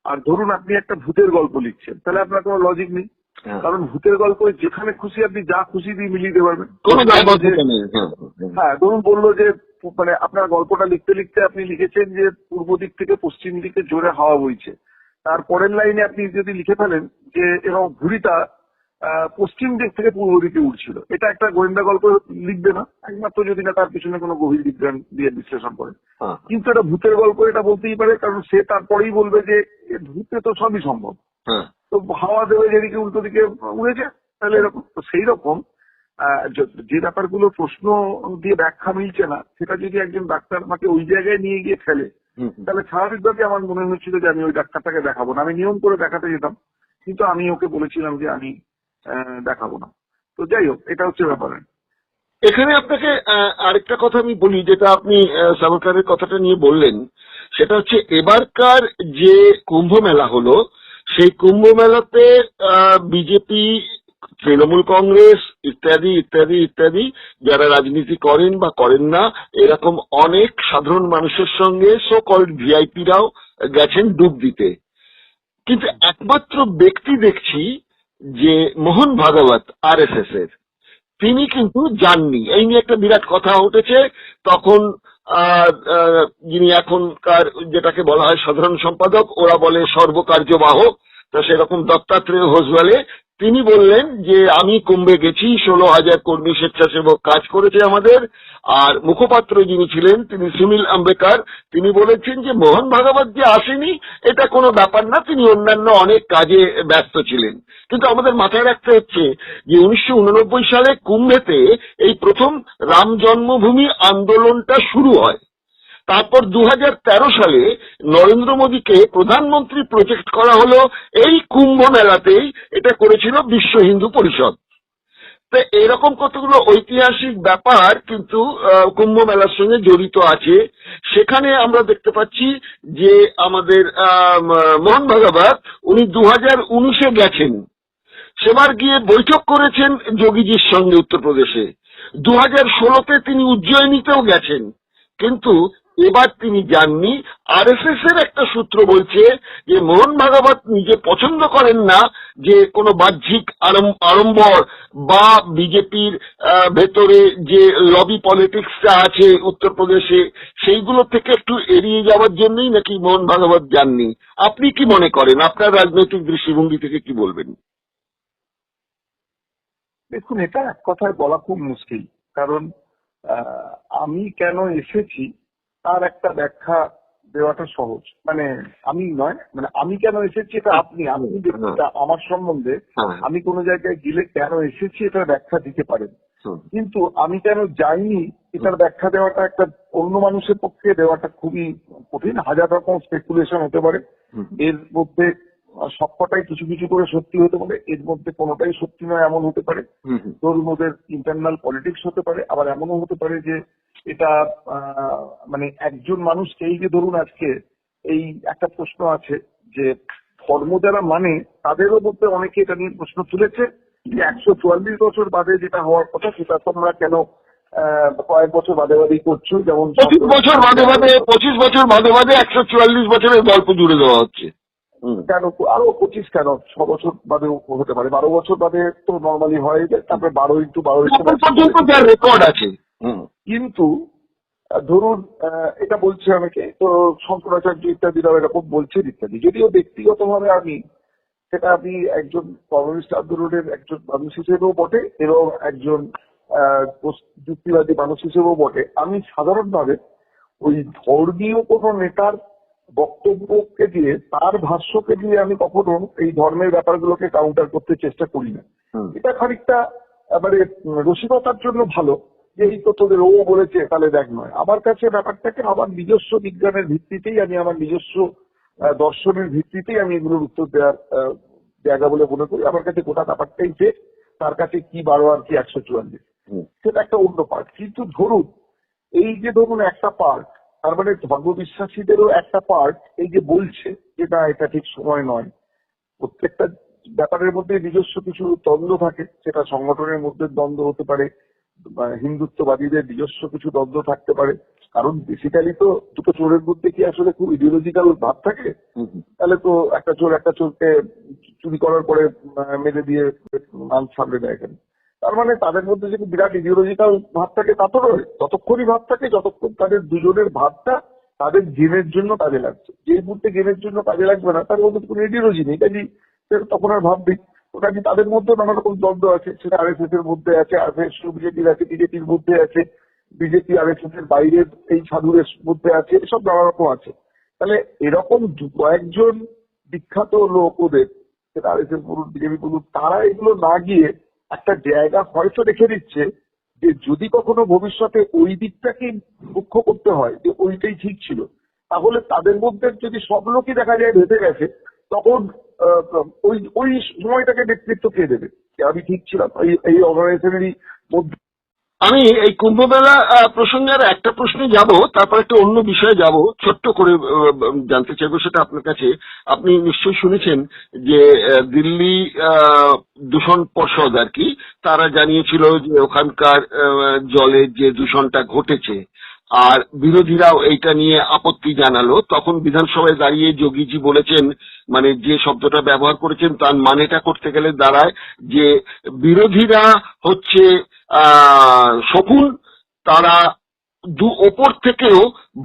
আর ধরুন আপনি একটা ভূতের গল্প লিখছেন, তাহলে আপনার কোনো লজিক নেই, কারণ ভূতের গল্প যেখানে খুশি আপনি যা খুশি দিয়ে মিলিয়ে দিতে পারবেন। হ্যাঁ, ধরুন বললো যে মানে আপনার গল্পটা লিখতে লিখতে আপনি লিখেছেন যে পূর্ব দিক থেকে পশ্চিম দিকে জোরে হাওয়া বইছে, তার পরের লাইনে আপনি যদি লিখে ফেলেন যে এবং ঘুড়িটা পশ্চিম দিক থেকে পূর্ব দিকে উঠছিল, এটা একটা গোয়েন্দা গল্প লিখবে না, একমাত্র যদি না তার পিছনে কোনো গভীর বিজ্ঞান দিয়ে বিশ্লেষণ করে। কিন্তু এটা ভূতের গল্প, এটা বলতেই পারে, কারণ সে তারপরেই বলবে যে ভূতে তো সবই সম্ভব, তো হাওয়া দেবে যেদিকে উল্টো দিকে উড়েছে, তাহলে এরকম। তো সেই রকম যে ব্যাপারগুলো প্রশ্ন দিয়ে ব্যাখ্যা মিলছে না, সেটা যদি একজন ডাক্তার আমাকে ওই জায়গায় নিয়ে গিয়ে ফেলে, তাহলে স্বাভাবিকভাবে আমার মনে হচ্ছিল যে আমি ওই ডাক্তারটাকে দেখাবো না। আমি নিয়ম করে দেখাতে যেতাম, কিন্তু আমি ওকে বলেছিলাম যে আমি দেখাবো না। তো যাই হোক, এটা হচ্ছে ব্যাপার। এখানে আপনাকে আরেকটা কথা আমি বলি, যেটা আপনি সাভারকারের কথাটা নিয়ে বললেন, সেটা হচ্ছে এবারকার যে কুম্ভ মেলা হলো, সেই কুম্ভ মেলাতে বিজেপি, তৃণমূল কংগ্রেস ইত্যাদি ইত্যাদি ইত্যাদি যারা রাজনীতি করেন বা করেন না, এরকম অনেক সাধারণ মানুষের সঙ্গে সো কল্ড ভিআইপিরাও গেছেন ডুব দিতে। কিন্তু একমাত্র ব্যক্তি দেখছি যে মোহন ভাগবত আরএসএস এর, তিনি কিন্তু যাননি। এই নিয়ে একটা বিরাট কথা উঠেছে। তখন যিনি এখনকার যেটাকে বলা হয় সাধারণ সম্পাদক, ওরা বলে সর্বকার্যবাহক, তা সেরকম দত্তাত্রেয় ঘোষ বলে, তিনি বললেন যে আমি কুম্ভে গেছি, 16,000 কর্মী স্বেচ্ছাসেবক কাজ করেছে আমাদের। আর মুখপাত্র যিনি ছিলেন তিনি সুনীল আম্বেকার, তিনি বলেছেন যে মোহন ভাগবত যে আসেনি এটা কোনো ব্যাপার না, তিনি অন্যান্য অনেক কাজে ব্যস্ত ছিলেন। কিন্তু আমাদের মাথায় রাখতে হচ্ছে যে 1989 সালে কুম্ভেতে এই প্রথম রাম জন্মভূমি আন্দোলনটা শুরু হয়। তারপর 2013 সালে নরেন্দ্র মোদীকে প্রধানমন্ত্রী প্রজেক্ট করা হলো এই কুম্ভ মেলাতেই, এটা করেছিল বিশ্ব হিন্দু পরিষদ। তো এরকম কতগুলো ঐতিহাসিক ব্যাপার কিন্তু কুম্ভ মেলার সঙ্গে জড়িত আছে। সেখানে আমরা দেখতে পাচ্ছি যে আমাদের মোহন ভাগবত উনি 2019-এ গেছেন, সেবার গিয়ে বৈঠক করেছেন যোগীজির সঙ্গে উত্তরপ্রদেশে। 2016-তে তিনি উজ্জয়িনীতেও গেছেন, কিন্তু এবার তিনি যাননি। আরএসএস এর একটা সূত্র বলছে যে মোহন ভাগবত নিজে পছন্দ করেন না যে কোনো বাহ্যিক আড়ম্বর বা বিজেপির ভেতরে যে লবি পলিটিক্সটা আছে উত্তরপ্রদেশে, সেইগুলো থেকে একটু এড়িয়ে যাওয়ার জন্যই নাকি মোহন ভাগবত যাননি। আপনি কি মনে করেন? আপনার রাজনৈতিক দৃষ্টিভঙ্গি থেকে কি বলবেন? দেখুন, এটা এক কথায় বলা খুব মুশকিল, কারণ আমি কেন এসেছি তার একটা ব্যাখ্যা দেওয়াটা সহজ। মানে আমি নয়, মানে আমি কেন এসেছি এটা আপনি আমার সম্বন্ধে আমি কোনো জায়গায় গেলে কেন এসেছি এটার ব্যাখ্যা দিতে পারেন, কিন্তু আমি কেন যাইনি এটার ব্যাখ্যা দেওয়াটা একটা অন্য মানুষের পক্ষে দেওয়াটা খুবই কঠিন। হাজার রকম স্পেকুলেশন হতে পারে, এর মধ্যে সবকটাই কিছু কিছু করে সত্যি হতে পারে, এর মধ্যে কোনোটাই সত্যি নয় এমন হতে পারে। ধরুন ওদের ইন্টারনাল পলিটিক্স হতে পারে, আবার এমনও হতে পারে যে এটা মানে একজন মানুষকে, এই যে ধরুন আজকে এই একটা প্রশ্ন আছে যে ধর্ম যারা মানে তাদেরও মধ্যে অনেকে এটা নিয়ে প্রশ্ন তুলেছে যে 144 বছর বাদে যেটা হওয়ার কথা সেটা তোমরা কেন কয়েক বছর বাদে বাদেই করছো, যেমন 25 বছর বাদে বাদে 144 বছরের গল্প জুড়ে দেওয়া হচ্ছে। কেন আরো 25 কেন 6 বছর বাদেও হতে পারে, 12 বছর বাদে তো নর্মালি হয়, তারপরে 12 পর্যন্ত যার রেকর্ড আছে। কিন্তু ধরুন এটা বলছে অনেকে, তো শঙ্করাচার্য ইত্যাদিরাও এরকম বলছেন ইত্যাদি। যদিও ব্যক্তিগতভাবে সেটা আমি একজন কমিউনিস্ট আন্দোলনের একজন মানুষ হিসেবেও বটে এবং একজন যুক্তিবাদী মানুষ হিসেবেও বটে, আমি সাধারণভাবে ওই ধর্মীয় কোনো নেতার বক্তব্যকে দিয়ে, তার ভাষ্যকে দিয়ে আমি কখনো এই ধর্মের ব্যাপারগুলোকে কাউন্টার করতে চেষ্টা করি না। এটা খানিকটা মানে রসিকতার জন্য ভালো, যে এই তো তোদের ও বলেছে তাহলে দেখ নয়। আমার কাছে ব্যাপারটাকে আমার নিজস্ব বিজ্ঞানের ভিত্তিতেই, আমি আমার নিজস্ব দর্শনের ভিত্তিতেই আমি এগুলোর উত্তর দেওয়ার জায়গা বলে মনে করি। আমার কাছে গোটা ব্যাপারটাই যে তার কাছে কি 12 আর কি 144, সেটা একটা অন্য পার্ট। কিন্তু ধরুন এই যে ধরুন একটা পার্ট, তার মানে ধর্মবিশ্বাসীদেরও একটা পার্ট এই যে বলছে যে না এটা ঠিক সময় নয়। প্রত্যেকটা ব্যাপারের মধ্যে নিজস্ব কিছু দ্বন্দ্ব থাকে, সেটা সংগঠনের মধ্যে দ্বন্দ্ব হতে পারে, হিন্দুত্ববাদীদের নিজস্ব কিছু দ্বন্দ্ব থাকতে পারে। কারণ বেসিক্যালি তো দুটো চোরের মধ্যে কি আসলে খুব ইডিওলজিক্যাল ভাব থাকে? তাহলে তো একটা চোরকে চুরি করার পরে মেরে দিয়ে মান সামনে দেয় কেন? তার মানে তাদের মধ্যে যদি বিরাট ইডিওলজিক্যাল ভাব থাকে তা তো নয়। ততক্ষণই ভাব থাকে যতক্ষণ তাদের দুজনের ভাবটা তাদের গেমের জন্য কাজে লাগছে। যে মুহূর্তে গেমের জন্য কাজে লাগবে না, তার মধ্যে কোনো ইডিওলজি নেই, কাজে তখন আর ভাববেই। ওটা কি তাদের মধ্যে নানা রকম দ্বন্দ্ব আছে, সেটা আরএসএস এর মধ্যে আছে, আরএসএস বিজেপির আছে, বিজেপির মধ্যে আছে, বিজেপি আরএসএস এর বাইরের এই সাধুরের মধ্যে আছে, এসব নানা রকম আছে। তাহলে এরকম কয়েকজন বিখ্যাত লোক ওদের, সেটা আরএসএস বলুন বিজেপি বলুন, তারা এগুলো না গিয়ে একটা জায়গা হয়তো রেখে দিচ্ছে যে যদি কখনো ভবিষ্যতে ওই দিকটাকে মুখ্য করতে হয় যে ওইটাই ঠিক ছিল, তাহলে তাদের মধ্যে যদি সব লোকই দেখা যায় ভেসে গেছে, তখন ওই সময়টাকে নেতৃত্ব কে দেবে? আমি ঠিক ছিলাম এই অর্গানাইজেশনেরই মধ্যে। আমি এই কুম্ভমেলা প্রসঙ্গে আর একটা প্রশ্নে যাব, তারপর একটা অন্য বিষয়ে যাব। ছোট্ট করে জানতে চাইবো সেটা আপনার কাছে। আপনি নিশ্চয়ই শুনেছেন যে দিল্লি দূষণ পর্ষদ আর কি, তারা জানিয়েছিল যে ওখানকার জলের যে দূষণটা ঘটেছে, আর বিরোধীরাও এইটা নিয়ে আপত্তি জানালো। তখন বিধানসভায় দাঁড়িয়ে যোগীজি বলেছেন, মানে যে শব্দটা ব্যবহার করেছেন তার মানেটা করতে গেলে দাঁড়ায় যে বিরোধীরা হচ্ছে শকুন, তারা ওপর থেকেও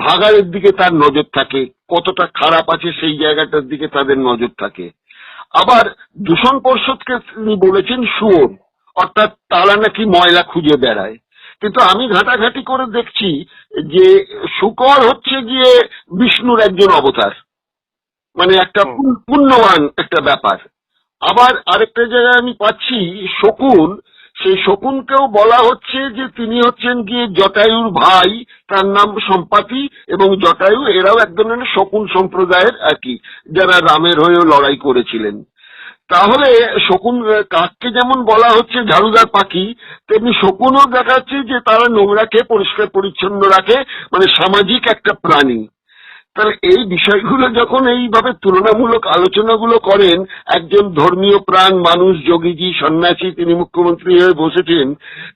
ভাগাড়ের দিকে তার নজর থাকে, কতটা খারাপ আছে সেই জায়গাটার দিকে তাদের নজর থাকে। আবার দূষণ পর্ষদকে তিনি বলেছেন শুয়োর, অর্থাৎ তারা নাকি ময়লা খুঁজে বেড়ায়। কিন্তু আমি ঘাটাঘাটি করে দেখছি যে শুকর হচ্ছে গিয়ে বিষ্ণুর একজন অবতার, মানে একটা পুণ্যবান একটা ব্যাপার। আবার আরেকটা জায়গায় আমি পাচ্ছি শকুন, সেই শকুনকেও বলা হচ্ছে যে তিনি হচ্ছেন গিয়ে জটায়ুর ভাই, তার নাম সম্পাতি, এবং জটায়ু এরাও এক ধরনের শকুন সম্প্রদায়ের আর কি, যারা রামের হয়েও লড়াই করেছিলেন। তাহলে শকুন কাককে যেমন বলা হচ্ছে ঝাড়ুদার পাখি, তেমনি শকুনও দেখাচ্ছে যে তারা নোংরাকে পরিষ্কার পরিচ্ছন্ন রাখে, মানে সামাজিক একটা প্রাণী। তাহলে এই বিষয়গুলো যখন এইভাবে তুলনামূলক আলোচনাগুলো করেন একজন ধর্মীয় প্রাণ মানুষ, যোগীজি সন্ন্যাসী, তিনি মুখ্যমন্ত্রী হয়ে বসেছেন,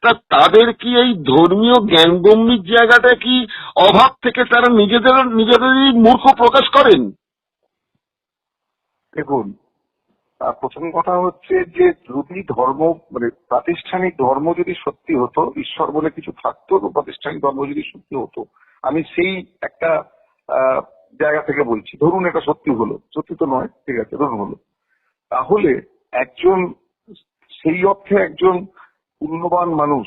তা তাদের কি এই ধর্মীয় জ্ঞানগম্যির জায়গাটা কি অভাব থেকে তারা নিজেদেরই মূর্খ প্রকাশ করেন? দেখুন, প্রথম কথা হচ্ছে যে যদি ধর্ম মানে প্রাতিষ্ঠানিক ধর্ম যদি সত্যি হতো, ঈশ্বর বলে কিছু থাকতো, প্রাতিষ্ঠানিক ধর্ম যদি সত্যি হতো, আমি সেই একটা জায়গা থেকে বলছি, ধরুন এটা সত্যি হলো, সত্যি তো নয়, ঠিক আছে ধরুন হলো, তাহলে একজন সেই অর্থে একজন পুণ্যবান মানুষ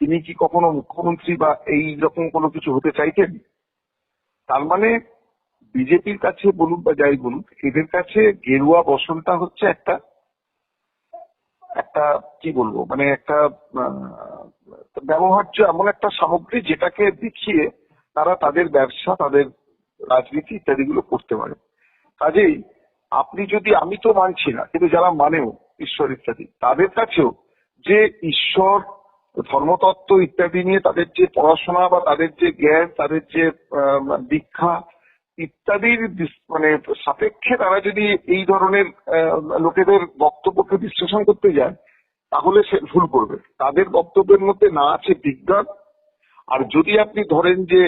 তিনি কি কখনো মুখ্যমন্ত্রী বা এই রকম কোনো কিছু হতে চাইতেন? তার মানে বিজেপির কাছে বলুন বা যাই বলুন, এদের কাছে গেরুয়া বসনটা হচ্ছে একটা কি বলবো, মানে একটা ব্যবহার্য এমন একটা সামগ্রী যেটাকে দেখিয়ে তারা তাদের ব্যবসা, তাদের রাজনীতি ইত্যাদিগুলো করতে পারে। কাজেই আপনি যদি, আমি তো মানছি না, কিন্তু যারা মানেও ঈশ্বর ইত্যাদি, তাদের কাছেও যে ঈশ্বর ধর্মতত্ত্ব ইত্যাদি নিয়ে তাদের যে পড়াশোনা বা তাদের যে জ্ঞান, তাদের যে দীক্ষা ইত্যাদির মানে সাপেক্ষে তারা যদি এই ধরনের লোকেদের বক্তব্যকে বিশ্লেষণ করতে যায় তাহলে সে ভুল করবে। তাদের বক্তব্যের মধ্যে না আছে বিজ্ঞান, আর যদি আপনি ধরেন যে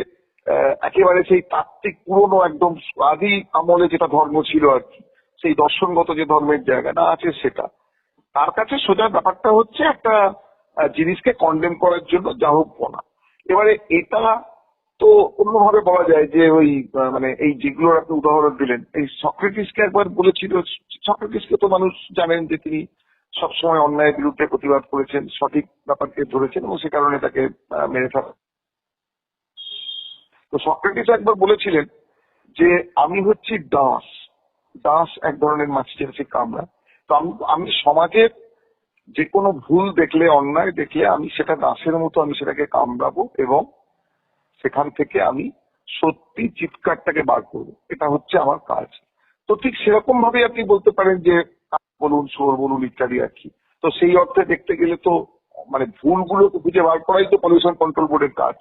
একেবারে সেই তাত্ত্বিক পুরনো একদম আদি আমলে যেটা ধর্ম ছিল আর কি, সেই দর্শনগত যে ধর্মের জায়গাটা আছে সেটা তার কাছে সোজা ব্যাপারটা হচ্ছে একটা জিনিসকে কন্ডেম করার জন্য যা হোক বলা। এবারে এটা তো অন্যভাবে বলা যায় যে ওই মানে এই যেগুলোর আপনি উদাহরণ দিলেন, এই সক্রেটিসকে একবার বলেছিল, সক্রেটিসকে তো মানুষ জানেন যে তিনি সবসময় অন্যায়ের বিরুদ্ধে প্রতিবাদ করেছেন, সঠিক ব্যাপারকে ধরেছেন এবং সে কারণে তাকে মেরে ফেলা। তো সক্রেটিস একবার বলেছিলেন যে আমি হচ্ছি দাস, দাস এক ধরনের মাছি যেটা কামড়া। তো আমি সমাজের যে কোনো ভুল দেখলে, অন্যায় দেখলে আমি সেটা দাসের মতো আমি সেটাকে কামড়াবো এবং সেখান থেকে আমি সত্যি চিৎকারটাকে বার করবো, এটা হচ্ছে আমার কাজ। তো ঠিক সেরকম ভাবে আপনি বলতে পারেন যে বলুন, সোর বলুন ইত্যাদি আর কি। তো সেই অর্থে দেখতে গেলে তো মানে ভুলগুলোকে খুঁজে বার করাই তো পলিউশন কন্ট্রোল বোর্ডের কাজ।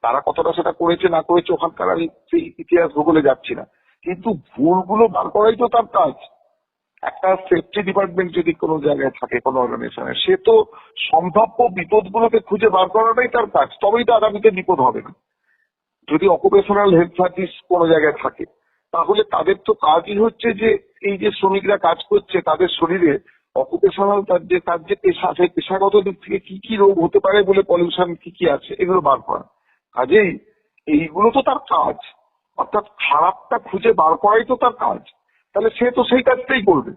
তারা কতটা সেটা করেছে না করেছে ওখানকার আমি সেই ইতিহাস ভূগোলে যাচ্ছি না, কিন্তু ভুলগুলো বার করাই তো তার কাজ। একটা সেফটি ডিপার্টমেন্ট যদি কোনো জায়গায় থাকে কোনো অর্গানাইজেশনে, সে তো সম্ভাব্য বিপদগুলোকে খুঁজে বার করাটাই তার কাজ, তবেই তো আগামীতে বিপদ হবে না। যদি অকুপেশনাল হেলথ সার্ভিস কোনো জায়গায় থাকে তাহলে তাদের তো কাজই হচ্ছে যে এই যে শ্রমিকরা কাজ করছে তাদের শরীরে অকুপেশনাল তার যে পেশা, সেই পেশাগত দিক থেকে কি কি রোগ হতে পারে বলে পলিউশন কি কি আছে এগুলো বার করা। কাজেই এইগুলো তো তার কাজ, অর্থাৎ খারাপটা খুঁজে বার করাই তো তার কাজ। তাহলে সে তো সেই কাজটাই করবে।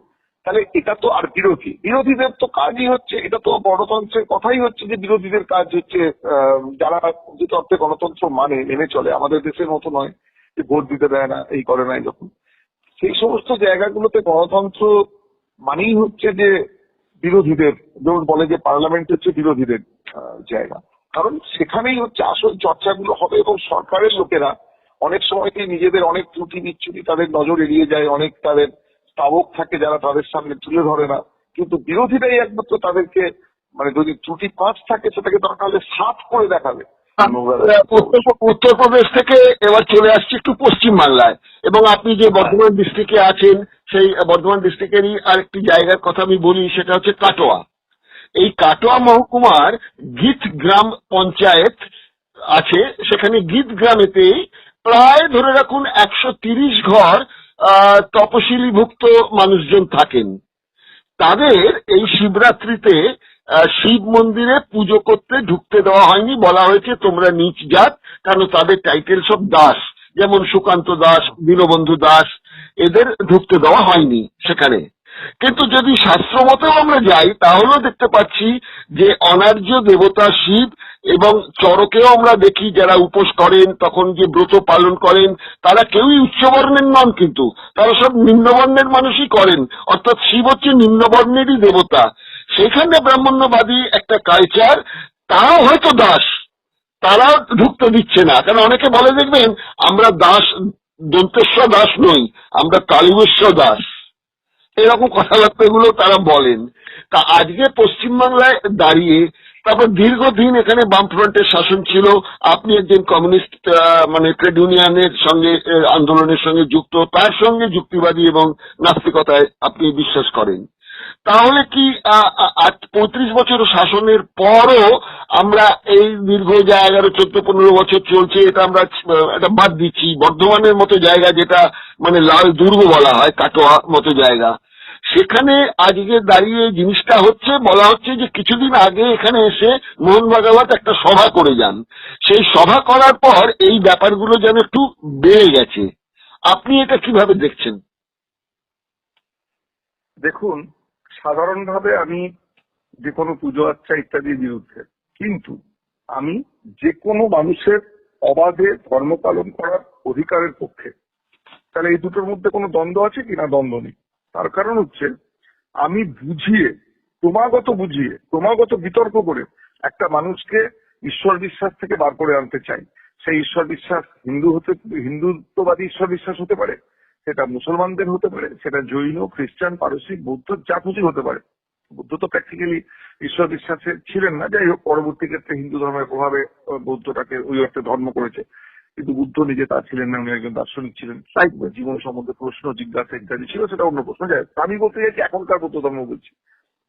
তাহলে এটা তো আর বিরোধীদের তো কাজই হচ্ছে, এটা তো গণতন্ত্রের কথাই হচ্ছে যে বিরোধীদের কাজ হচ্ছে যারা প্রকৃত অর্থে গণতন্ত্র মেনে চলে, আমাদের দেশের মতো নয় যে ভোট দিতে দেয় না, এই করে নাই যখন, সেই সমস্ত জায়গাগুলোতে গণতন্ত্র মানেই হচ্ছে যে বিরোধীদের, যেমন বলে যে পার্লামেন্ট হচ্ছে বিরোধীদের জায়গা, কারণ সেখানেই হচ্ছে আসল চর্চাগুলো হবে এবং সরকারের লোকেরা অনেক সময়তেই নিজেদের অনেক ত্রুটি বিচ্যুতি তাদের নজর এড়িয়ে যায়, অনেক তাদের স্তাবক থাকে যারা তাদের সামনে তুলে ধরে না, কিন্তু বিরোধীরাই একমাত্র তাদেরকে মানে যদি ত্রুটি 5 থাকে সেটাকে দরকার হলে 7 করে দেখাবে। উত্তরপ্রদেশ থেকে এবার চলে আসছি একটু পশ্চিম বাংলায়, এবং আপনি যে বর্ধমান ডিস্ট্রিক্টে আছেন সেই বর্ধমান ডিস্ট্রিক্টেরই আরেকটি জায়গার কথা আমি বলি, সেটা হচ্ছে কাটোয়া। এই কাটোয়া মহকুমার গীত গ্রাম পঞ্চায়েত আছে, সেখানে গীত গ্রামেতেই প্রায় ধরে রাখুন 130 ঘর তপশিলিভুক্ত মানুষজন থাকেন। তাদের এই শিবরাত্রিতে শিব মন্দিরে পুজো করতে ঢুকতে দেওয়া হয়নি, বলা হয়েছে তোমরা নীচ জাত, কারণ তাদের টাইটেল সব দাস, যেমন সুকান্ত দাস, দীনবন্ধু দাস, এদের ঢুকতে দেওয়া হয়নি সেখানে। কিন্তু যদি শাস্ত্র মতেও আমরা যাই তাহলেও দেখতে পাচ্ছি যে অনার্য দেবতা শিব, এবং চরকেও আমরা দেখি যারা উপোস করেন তখন যে ব্রত পালন করেন তারা কেউই উচ্চবর্ণের নন, কিন্তু তারা সব নিম্নবর্ণের মানুষই করেন, অর্থাৎ শিব হচ্ছে নিম্নবর্ণেরই দেবতা। সেখানে ব্রাহ্মণ্যবাদী একটা কালচার, তারাও হয়তো দাস, তারাও ঢুকতে দিচ্ছে না। কারণ অনেকে বলে দেখবেন আমরা দাস, দন্তেশ্বর দাস নই, আমরা কালিবেশ্বর দাস, এরকম কথাবার্তাগুলো তারা বলেন। তা আজকে পশ্চিমবাংলায় দাঁড়িয়ে, তারপর দীর্ঘদিন এখানে বামফ্রন্টের শাসন ছিল, আপনি একজন কমিউনিস্ট মানে ট্রেড ইউনিয়নের সঙ্গে আন্দোলনের সঙ্গে যুক্ত, তার সঙ্গে যুক্তিবাদী এবং নাস্তিকতায় আপনি বিশ্বাস করেন, তাহলে কি 35 বছর শাসনের পরও আমরা এই দীর্ঘ 11-14-15 বছর চলছে, এটা আমরা এটা বাদ দিচ্ছি, বর্ধমানের মতো জায়গা যেটা মানে লাল দুর্গ বলা হয়, কাটোয়া মতো জায়গা, সেখানে আজকে দাঁড়িয়ে জিনিসটা হচ্ছে, বলা হচ্ছে যে কিছুদিন আগে এখানে এসে মোহন ভাগবত একটা সভা করে যান, সেই সভা করার পর এই ব্যাপারগুলো যেন একটু বেড়ে গেছে। আপনি এটা কিভাবে দেখছেন? দেখুন, সাধারণভাবে আমি যে কোনো পুজো আচ্ছা ইত্যাদির বিরুদ্ধে, কিন্তু আমি যে কোনো মানুষের অবাধে ধর্ম পালন করার অধিকারের পক্ষে। তাহলে এই দুটোর মধ্যে কোনো দ্বন্দ্ব আছে কিনা? দ্বন্দ্ব নেই। তার কারণ হচ্ছে আমি ক্রমাগত বিতর্ক করে একটা মানুষকে ঈশ্বর বিশ্বাস থেকে বার করে আনতে চাই। সেই ঈশ্বর বিশ্বাস হিন্দুত্ববাদী ঈশ্বর বিশ্বাস হতে পারে, সেটা মুসলমানদের হতে পারে, সেটা জৈন, খ্রিস্টান, পারসিক, বৌদ্ধ, যা খুশি হতে পারে। বুদ্ধ তো প্র্যাকটিক্যালি ঈশ্বর বিশ্বাসে ছিলেন না, যাই হোক পরবর্তী ক্ষেত্রে হিন্দু ধর্মের প্রভাবে বৌদ্ধটাকে ওই অর্থে ধর্ম করেছে, কিন্তু বুদ্ধ নিজে তা ছিলেন না, উনি একজন দার্শনিক ছিলেন। তাই জীবন সম্বন্ধে প্রশ্ন জিজ্ঞাসা ইত্যাদি ছিল, সেটা অন্য প্রশ্ন। যায় আমি বলতে চাইছি এখনকার বৌদ্ধ ধর্ম বলছি।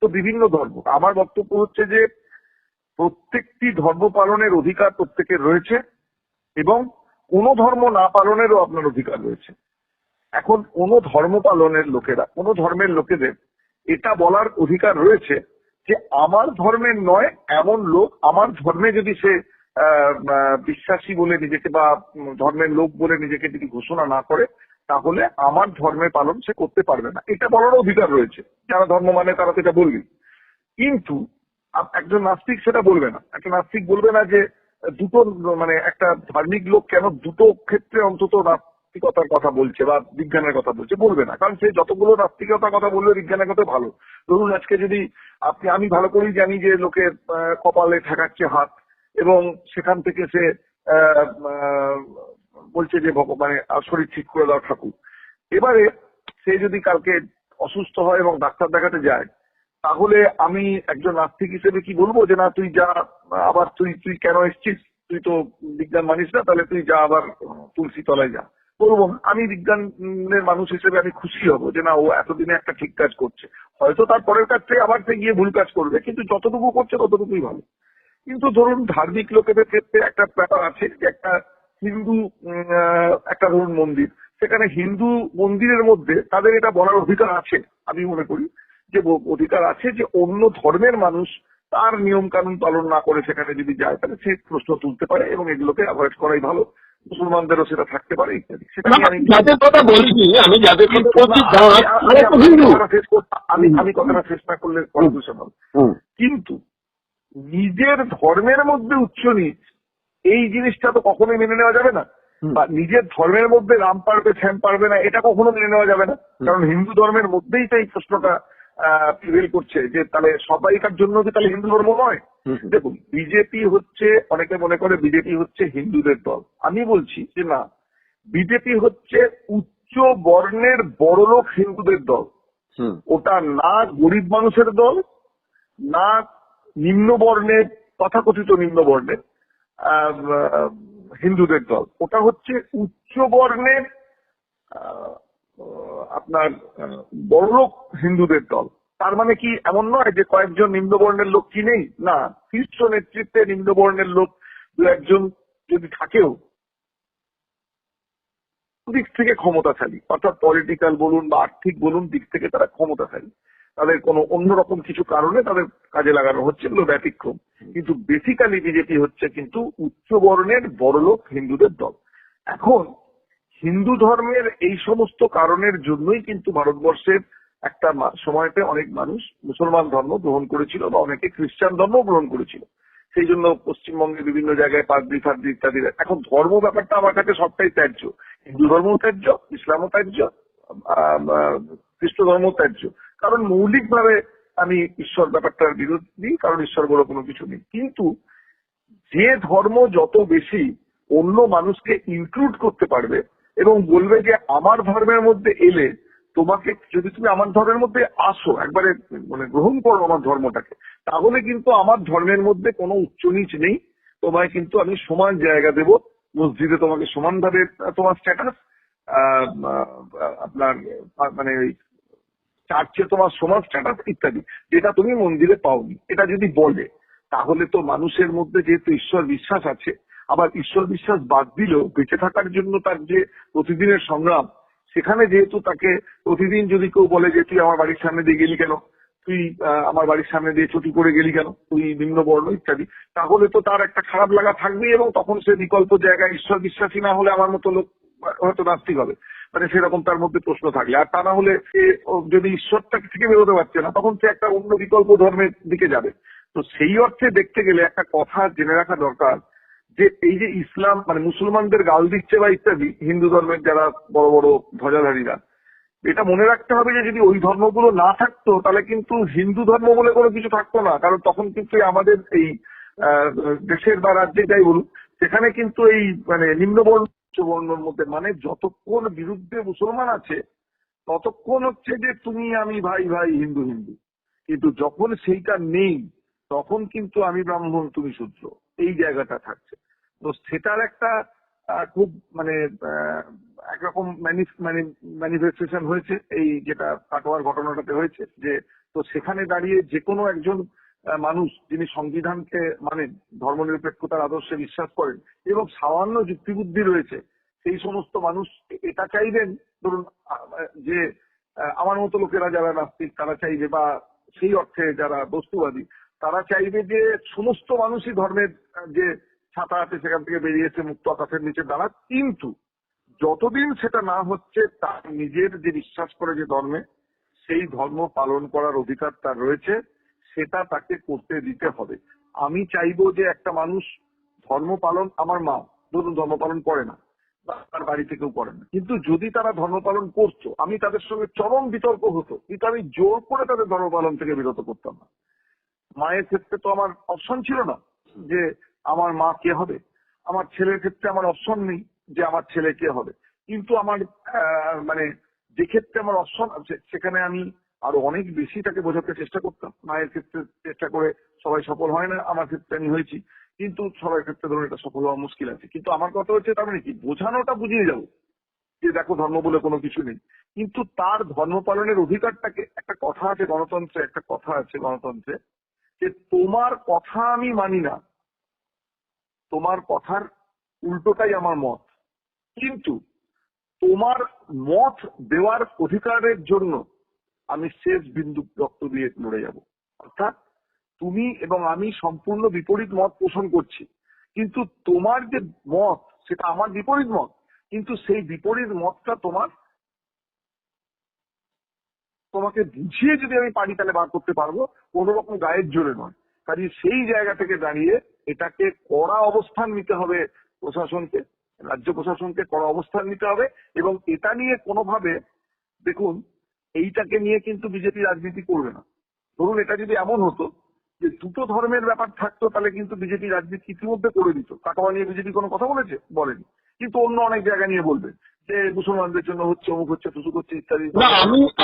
তো বিভিন্ন ধর্ম, আমার বক্তব্য হচ্ছে যে প্রত্যেকটি ধর্ম পালনের অধিকার প্রত্যেকের রয়েছে এবং কোন ধর্ম না পালনেরও আপনার অধিকার রয়েছে। এখন কোন ধর্ম পালনের লোকেরা, কোন ধর্মের লোকেদের এটা বলার অধিকার রয়েছে যে আমার ধর্মের নয় এমন লোক, আমার ধর্মে যদি সে বিশ্বাসী বলে নিজেকে বা ধর্মের লোক বলে নিজেকে যদি ঘোষণা না করে, তাহলে আমার ধর্মের পালন সে করতে পারবে না, এটা বলার অধিকার রয়েছে। যারা ধর্ম মানে তারা তো এটা বলবে। কিন্তু একজন নাস্তিক সেটা বলবে না। একটা নাস্তিক বলবে না যে দুটো মানে একটা ধার্মিক লোক কেন দুটো ক্ষেত্রে অন্তত নাস্তিকতার কথা বলছে বা বিজ্ঞানের কথা বলছে, বলবে না। কারণ সে যতগুলো নাস্তিকতার কথা বললে বিজ্ঞানের কথা ভালো। ধরুন আজকে যদি আমি ভালো করেই জানি যে লোকের কপালে ঠেকাচ্ছে হাত এবং সেখান থেকে সে বলছে যে ভগবানে শরীর ঠিক করে দাও ঠাকুর। এবারে সে যদি কালকে অসুস্থ হয় এবং ডাক্তার দেখাতে যায়, তাহলে আমি একজন নাস্তিক হিসেবে কি বলবো যে না তুই যা, আবার তুই কেন এসছিস, তুই তো বিজ্ঞান মানিস না, তাহলে তুই যা আবার তুলসী তলায় যা, বলবো না। আমি বিজ্ঞানের মানুষ হিসেবে আমি খুশি হব যে না ও এতদিনে একটা ঠিক কাজ করছে। হয়তো তার পরের কাজ থেকে আবার সে গিয়ে ভুল কাজ করবে, কিন্তু যতটুকু করছে ততটুকুই ভালো। কিন্তু ধরুন ধার্মিক লোকেদের ক্ষেত্রে একটা ব্যাপার আছে যে একটা হিন্দু একটা ধরুন মন্দির, সেখানে হিন্দু মন্দিরের মধ্যে তাদের এটা বলার অধিকার আছে, আমি মনে করি যে অধিকার আছে যে অন্য ধর্মের মানুষ তার নিয়ম কানুন পালন না করে সেখানে যদি যায় তাহলে সে প্রশ্ন তুলতে পারে এবং এগুলোকে অ্যাভয়েড করাই ভালো। মুসলমানদেরও সেটা থাকতে পারে ইত্যাদি। সেটা যাদের কথা বলছি আমি, যাদের কথা বলছি আমি কথাটা শেষ না করলে কনফিউশন হবে। কিন্তু নিজের ধর্মের মধ্যে উচ্চ নিচ এই জিনিসটা তো কখনোই মেনে নেওয়া যাবে না, বা নিজের ধর্মের মধ্যে রাম পারবে শ্যাম পারবে না এটা কখনো মেনে নেওয়া যাবে না। কারণ হিন্দু ধর্মের মধ্যেই তো এই প্রশ্নটা প্রিভেল করছে যে তাহলে সবাইকার জন্য কি তাহলে হিন্দু ধর্ম নয়? দেখুন বিজেপি হচ্ছে, অনেকে মনে করে বিজেপি হচ্ছে হিন্দুদের দল। আমি বলছি যে না, বিজেপি হচ্ছে উচ্চ বর্ণের বড়লোক হিন্দুদের দল। ওটা না গরিব মানুষের দল, না নিম্ন বর্ণের তথাকথিত নিম্ন বর্ণের হিন্দুদের দল। ওটা হচ্ছে উচ্চ বর্ণের আপনার বড়লোক হিন্দুদের দল। তার মানে কি এমন নয় যে কয়েকজন নিম্ন বর্ণের লোক কি নেই, না, শীর্ষ নেতৃত্বে নিম্ন বর্ণের লোক দু একজন যদি থাকেও দিক থেকে ক্ষমতাশালী, অর্থাৎ পলিটিক্যাল বলুন বা আর্থিক বলুন দিক থেকে তারা ক্ষমতাশালী, তাদের কোনো অন্যরকম কিছু কারণে তাদের কাজে লাগানো হচ্ছে, এগুলো ব্যতিক্রম। কিন্তু বেসিক্যালি বিজেপি হচ্ছে কিন্তু উচ্চ বর্ণের বড়লোক হিন্দুদের দল। এখন হিন্দু ধর্মের এই সমস্ত কারণের জন্যই কিন্তু ভারতবর্ষের একটা সময়তে অনেক মানুষ মুসলমান ধর্ম গ্রহণ করেছিল বা অনেকে খ্রিস্টান ধর্ম গ্রহণ করেছিল। সেই জন্য পশ্চিমবঙ্গে বিভিন্ন জায়গায় পাদ্রি ফাদ্রি ইত্যাদি। এখন ধর্ম ব্যাপারটা আমার কাছে সবটাই ত্যায্য, হিন্দু ধর্মও ত্যায্য, ইসলামও ত্যায্য, খ্রিস্ট ধর্মও ত্যায্য। কারণ মৌলিকভাবে আমি ঈশ্বর ব্যাপারটার বিরোধী, কারণ ঈশ্বর বলে কোনো কিছু নেই। কিন্তু যে ধর্ম যত বেশি অন্য মানুষকে ইনক্লুড করতে পারবে এবং বলবে যে আমার ধর্মের মধ্যে এলে তোমাকে, যদি তুমি আমার ধর্মের মধ্যে আসো একবারে মানে গ্রহণ করো আমার ধর্মটাকে, তাহলে কিন্তু আমার ধর্মের মধ্যে কোনো উচ্চ নিচ নেই, তোমায় কিন্তু আমি সমান জায়গা দেব, মসজিদে তোমাকে সমানভাবে তোমার স্ট্যাটাস, আপনার মানে চার্চে তোমার সমান স্ট্যাটাস ইত্যাদি, যেটা তুমি মন্দিরে পাওনি। এটা যদি বলে তাহলে তো মানুষের মধ্যে যেহেতু ঈশ্বর বিশ্বাস আছে, আবার ঈশ্বর বিশ্বাস বাদ দিলেও বেঁচে থাকার জন্য তার যে প্রতিদিনের সংগ্রাম, সেখানে যেহেতু তাকে প্রতিদিন যদি কেউ বলে যে তুই আমার বাড়ির সামনে দিয়ে গেলি কেন, তুই আমার বাড়ির সামনে দিয়ে চুটি করে গেলি কেন, তুই নিম্ন বর্ণ ইত্যাদি, তাহলে তো তার একটা খারাপ লাগা থাকবেই এবং তখন সে বিকল্প জায়গায় ঈশ্বর বিশ্বাসী না হলে আমার মতো লোক হয়তো নাস্তিক হবে, মানে সেরকম তার মধ্যে প্রশ্ন থাকলে। আর তা না হলে সে যদি ঈশ্বরটা থেকে বেরোতে পারছে না, তখন সে একটা অন্য বিকল্প ধর্মের দিকে যাবে। তো সেই অর্থে দেখতে গেলে একটা কথা জেনে রাখা দরকার যে এই যে ইসলাম মানে মুসলমানদের গাল দিচ্ছে বা ইত্যাদি, হিন্দু ধর্মের যারা বড় বড় ধ্বজাধারীরা, এটা মনে রাখতে হবে যে যদি ওই ধর্মগুলো না থাকতো তাহলে কিন্তু হিন্দু ধর্ম বলে কোনো কিছু থাকতো না। কারণ তখন কিন্তু আমাদের এই দেশের বা রাজ্যে যাই বলুন, সেখানে কিন্তু এই মানে নিম্নবর্ণ উচ্চবর্ণের মধ্যে মানে যতক্ষণ বিরুদ্ধে মুসলমান আছে ততক্ষণ হচ্ছে যে তুমি আমি ভাই ভাই হিন্দু হিন্দু। কিন্তু যখন সেইটা নেই তখন কিন্তু আমি ব্রাহ্মণ তুমি শূদ্র এই জায়গাটা থাকছে। তো সেটার একটা খুব মানে একরকম ম্যানিফেস্টেশন হয়েছে এই যেটা কাটোয়ার ঘটনাটাতে হয়েছে, যে তো সেখানে দাঁড়িয়ে যে কোনো একজন মানুষ যিনি সংবিধানকে মানেন, ধর্মনিরপেক্ষতার আদর্শে বিশ্বাস করেন এবং সামান্য যুক্তিবুদ্ধি রয়েছে, সেই সমস্ত মানুষ এটা চাইবেন, ধরুন যে আমার মতো লোকেরা যারা নাস্তিক তারা চাইবে, বা সেই অর্থে যারা বস্তুবাদী তারা চাইবে যে সমস্ত মানুষই ধর্মের যে ছাতা আছে সেখান থেকে বেরিয়েছে মুক্ত আকাশের নিচে দাঁড়াক। কিন্তু যতদিন সেটা না হচ্ছে তার নিজের যে বিশ্বাস করে যে ধর্মে, সেই ধর্ম পালন করার অধিকার তার রয়েছে, সেটা তাকে করতে দিতে হবে। আমি চাইবো যে একটা মানুষ ধর্ম পালন, আমার মা ধরুন ধর্ম পালন করে না, তার বাড়ি থেকেও করে না, কিন্তু যদি তারা ধর্ম পালন করতো আমি তাদের সঙ্গে চরম বিতর্ক হতো, কিন্তু আমি জোর করে তাদের ধর্ম পালন থেকে বিরত করতাম না। মায়ের ক্ষেত্রে তো আমার অপশন ছিল না যে আমার মা কে হবে, আমার ছেলের ক্ষেত্রে আমার অপশন নেই যে আমার ছেলে কে হবে, কিন্তু আমার মানে যে ক্ষেত্রে আমার অপশন আছে সেখানে আমি আরো অনেক বেশি তাকে বোঝাতে চেষ্টা করতাম। মায়ের ক্ষেত্রে চেষ্টা করে সবাই সফল হয় না, আমার ক্ষেত্রে আমি হয়েছি, কিন্তু সবার ক্ষেত্রে ধরুন এটা সফল হওয়া মুশকিল আছে। কিন্তু আমার কথা হচ্ছে তার মানে কি, বোঝানোটা বুঝিয়ে যাবো যে দেখো ধর্ম বলে কোনো কিছু নেই, কিন্তু তার ধর্ম পালনের অধিকারটাকে, একটা কথা আছে গণতন্ত্রে, একটা কথা আছে গণতন্ত্রে যে তোমার কথা আমি মানি না, তোমার কথার উল্টোটাই আমার মত, কিন্তু তোমার মত দেওয়ার অধিকারের জন্য আমি শেষ বিন্দু রক্ত দিয়ে লড়ে যাব। অর্থাৎ তুমি এবং আমি সম্পূর্ণ বিপরীত মত পোষণ করছি, কিন্তু তোমার যে মত সেটা আমার বিপরীত মত, কিন্তু সেই বিপরীত মতটা তোমাকে বুঝিয়ে যদি আমি পারি তাহলে বার করতে পারবো, কোন রকম গায়ের জোরে নয়। কাজে সেই জায়গা থেকে দাঁড়িয়ে এটাকে কড়া অবস্থান নিতে হবে প্রশাসনকে, রাজ্য প্রশাসনকে কড়া অবস্থান নিতে হবে। এবং এটা নিয়ে কোনোভাবে দেখুন, এইটাকে নিয়ে কিন্তু বিজেপি রাজনীতি করবে না। ধরুন এটা যদি এমন হতো যে দুটো ধর্মের ব্যাপার থাকতো তাহলে কিন্তু বিজেপি রাজনীতি ইতিমধ্যে করে দিত। কাটোয়া নিয়ে বিজেপি কোনো কথা বলেছে? বলেনি। কিন্তু অন্য অনেক জায়গা নিয়ে বলবে যে মুসলমানদের জন্য হচ্ছে, অমুক হচ্ছে, টুসুক হচ্ছে ইত্যাদি। না,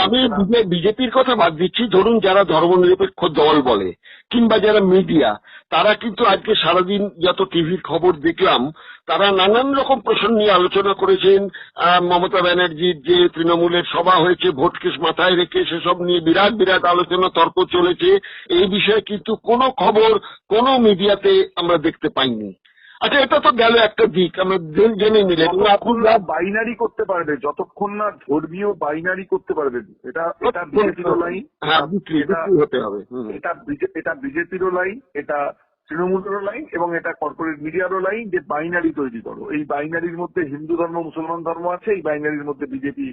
আমি বিজেপির কথা বাদ দিচ্ছি। ধরুন যারা ধর্মনিরপেক্ষ দল বলে কিংবা যারা মিডিয়া, তারা কিন্তু আজকে সারাদিন যত টিভির খবর দেখলাম, তারা নানান রকম প্রশ্ন নিয়ে আলোচনা করেছেন। মমতা ব্যানার্জির যে তৃণমূলের সভা হয়েছে ভোট কেস মাথায় রেখে, সেসব নিয়ে বিরাট বিরাট আলোচনা তর্ক চলেছে। এই বিষয়ে কিন্তু কোনো খবর কোনো মিডিয়াতে আমরা দেখতে পাইনি। আচ্ছা, এটা তো গেল একটা দিক, আমরা জেনে নিলেন। আপনারা বাইনারি করতে পারবে, যতক্ষণ না ধর্মীয় বাইনারি করতে পারবে, এটা বিজেপিরও লাইন, হতে হবে, এটা বিজেপিরও লাইন, এটা তৃণমূলেরও লাইন, এবং এটা কর্পোরেট মিডিয়ারও লাইন, যে বাইনারি তৈরি করো। এই বাইনারির মধ্যে হিন্দু ধর্ম মুসলমান ধর্ম আছে, এই বাইনারির মধ্যে বিজেপি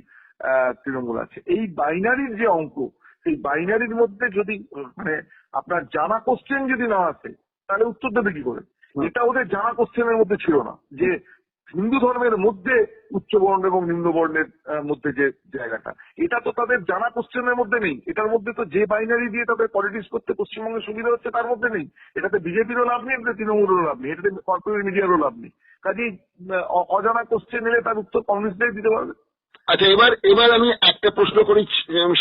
তৃণমূল আছে। এই বাইনারির যে অঙ্ক, সেই বাইনারির মধ্যে যদি মানে আপনার জানা কোশ্চেন যদি না আসে তাহলে উত্তর দেবে কি করে? এটা ওদের জানা কোশ্চেনের মধ্যে ছিল না যে হিন্দু ধর্মের মধ্যে উচ্চবর্ণ এবং নিম্নবর্ণের মধ্যে যে জায়গাটা, এটা তো তাদের জানা কোশ্চেনের মধ্যে নেই। এটার মধ্যে তো যে বাইনারি দিয়ে তাদের পলিটিক্স করতে পশ্চিমবঙ্গের সুবিধা হচ্ছে তার মধ্যে নেই। এটাতে বিজেপিরও লাভ নেই, এটাতে তৃণমূলেরও লাভ নেই, এটাতে কর্পোরেট মিডিয়ারও লাভ নেই। কাজেই অজানা কোশ্চেন এলে তার উত্তর কমিউনিস্টরাই দিতে পারবে। আচ্ছা, এবার আমি একটা প্রশ্ন করে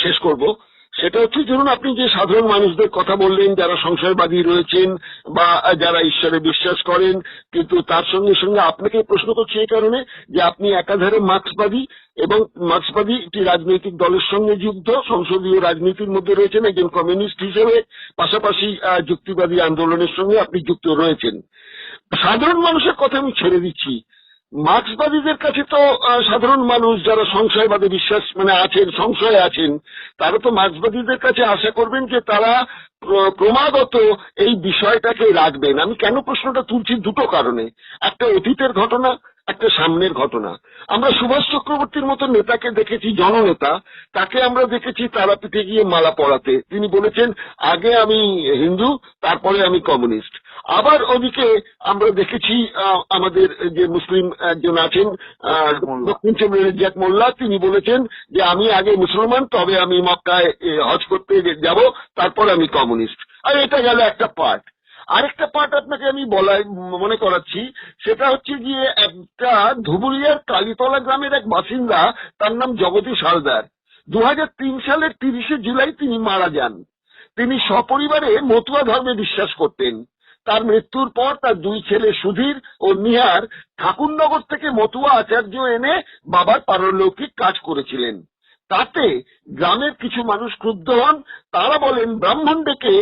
শেষ করব। সেটা হচ্ছে, ধরুন আপনি যে সাধারণ মানুষদের কথা বললেন যারা সংশয়বাদী রয়েছেন বা যারা ঈশ্বরে বিশ্বাস করেন, কিন্তু তার সঙ্গে সঙ্গে আপনাকে প্রশ্ন করছি এই কারণে যে আপনি একাধারে মার্ক্সবাদী এবং মার্ক্সবাদী একটি রাজনৈতিক দলের সঙ্গে যুক্ত, সংসদীয় রাজনীতির মধ্যে রয়েছেন একজন কমিউনিস্ট হিসেবে, পাশাপাশি যুক্তিবাদী আন্দোলনের সঙ্গে আপনি যুক্ত রয়েছেন। সাধারণ মানুষের কথা আমি ছেড়ে দিচ্ছি, মার্ক্সবাদীদের কাছে তো সাধারণ মানুষ যারা সংশয়বাদে বিশ্বাস আছেন, সংশয়ে আছেন, তারা তো মার্ক্সবাদীদের কাছে আশা করবেন যে তারা ক্রমাগত এই বিষয়টাকে রাখবেন। আমি কেন প্রশ্নটা তুলছি, দুটো কারণে। একটা অতীতের ঘটনা, একটা সামনের ঘটনা। আমরা সুভাষ চক্রবর্তীর মতো নেতাকে দেখেছি, জননেতা, তাকে আমরা দেখেছি তারাপীঠে গিয়ে মালা পরাতে। তিনি বলেছেন আগে আমি হিন্দু, তারপরে আমি কমিউনিস্ট। আবার ওদিকে আমরা দেখেছি আমাদের যে মুসলিম একজন আছেন দক্ষিণ চব্বিশ রেজ্জাক মোল্লা, তিনি বলেছেন যে আমি আগে মুসলমান, তবে আমি মক্কায় হজ করতে যাব, তারপর আমি কমিউনিস্ট। আর এটা গেল একটা পার্ট। আরেকটা পার্ট আপনাকে আমি মনে করাচ্ছি, সেটা হচ্ছে গিয়ে একটা ধুবুলিয়ার কালীতলা গ্রামের এক বাসিন্দা, তার নাম জগদীশ হালদার। 2003 সালের 30শে জুলাই তিনি মারা যান। তিনি সপরিবারে মতুয়া ধর্মে বিশ্বাস করতেন। তার মৃত্যুর পর তার দুই ছেলে সুধীর ও নিহার ঠাকুরনগর থেকে মতুয়া আচার্য এনে বাবার পারলৌকিক কাজ করেছিলেন। তাতে গ্রামের কিছু মানুষ ক্রুদ্ধ হন। তারা বলেন ব্রাহ্মণ ডেকে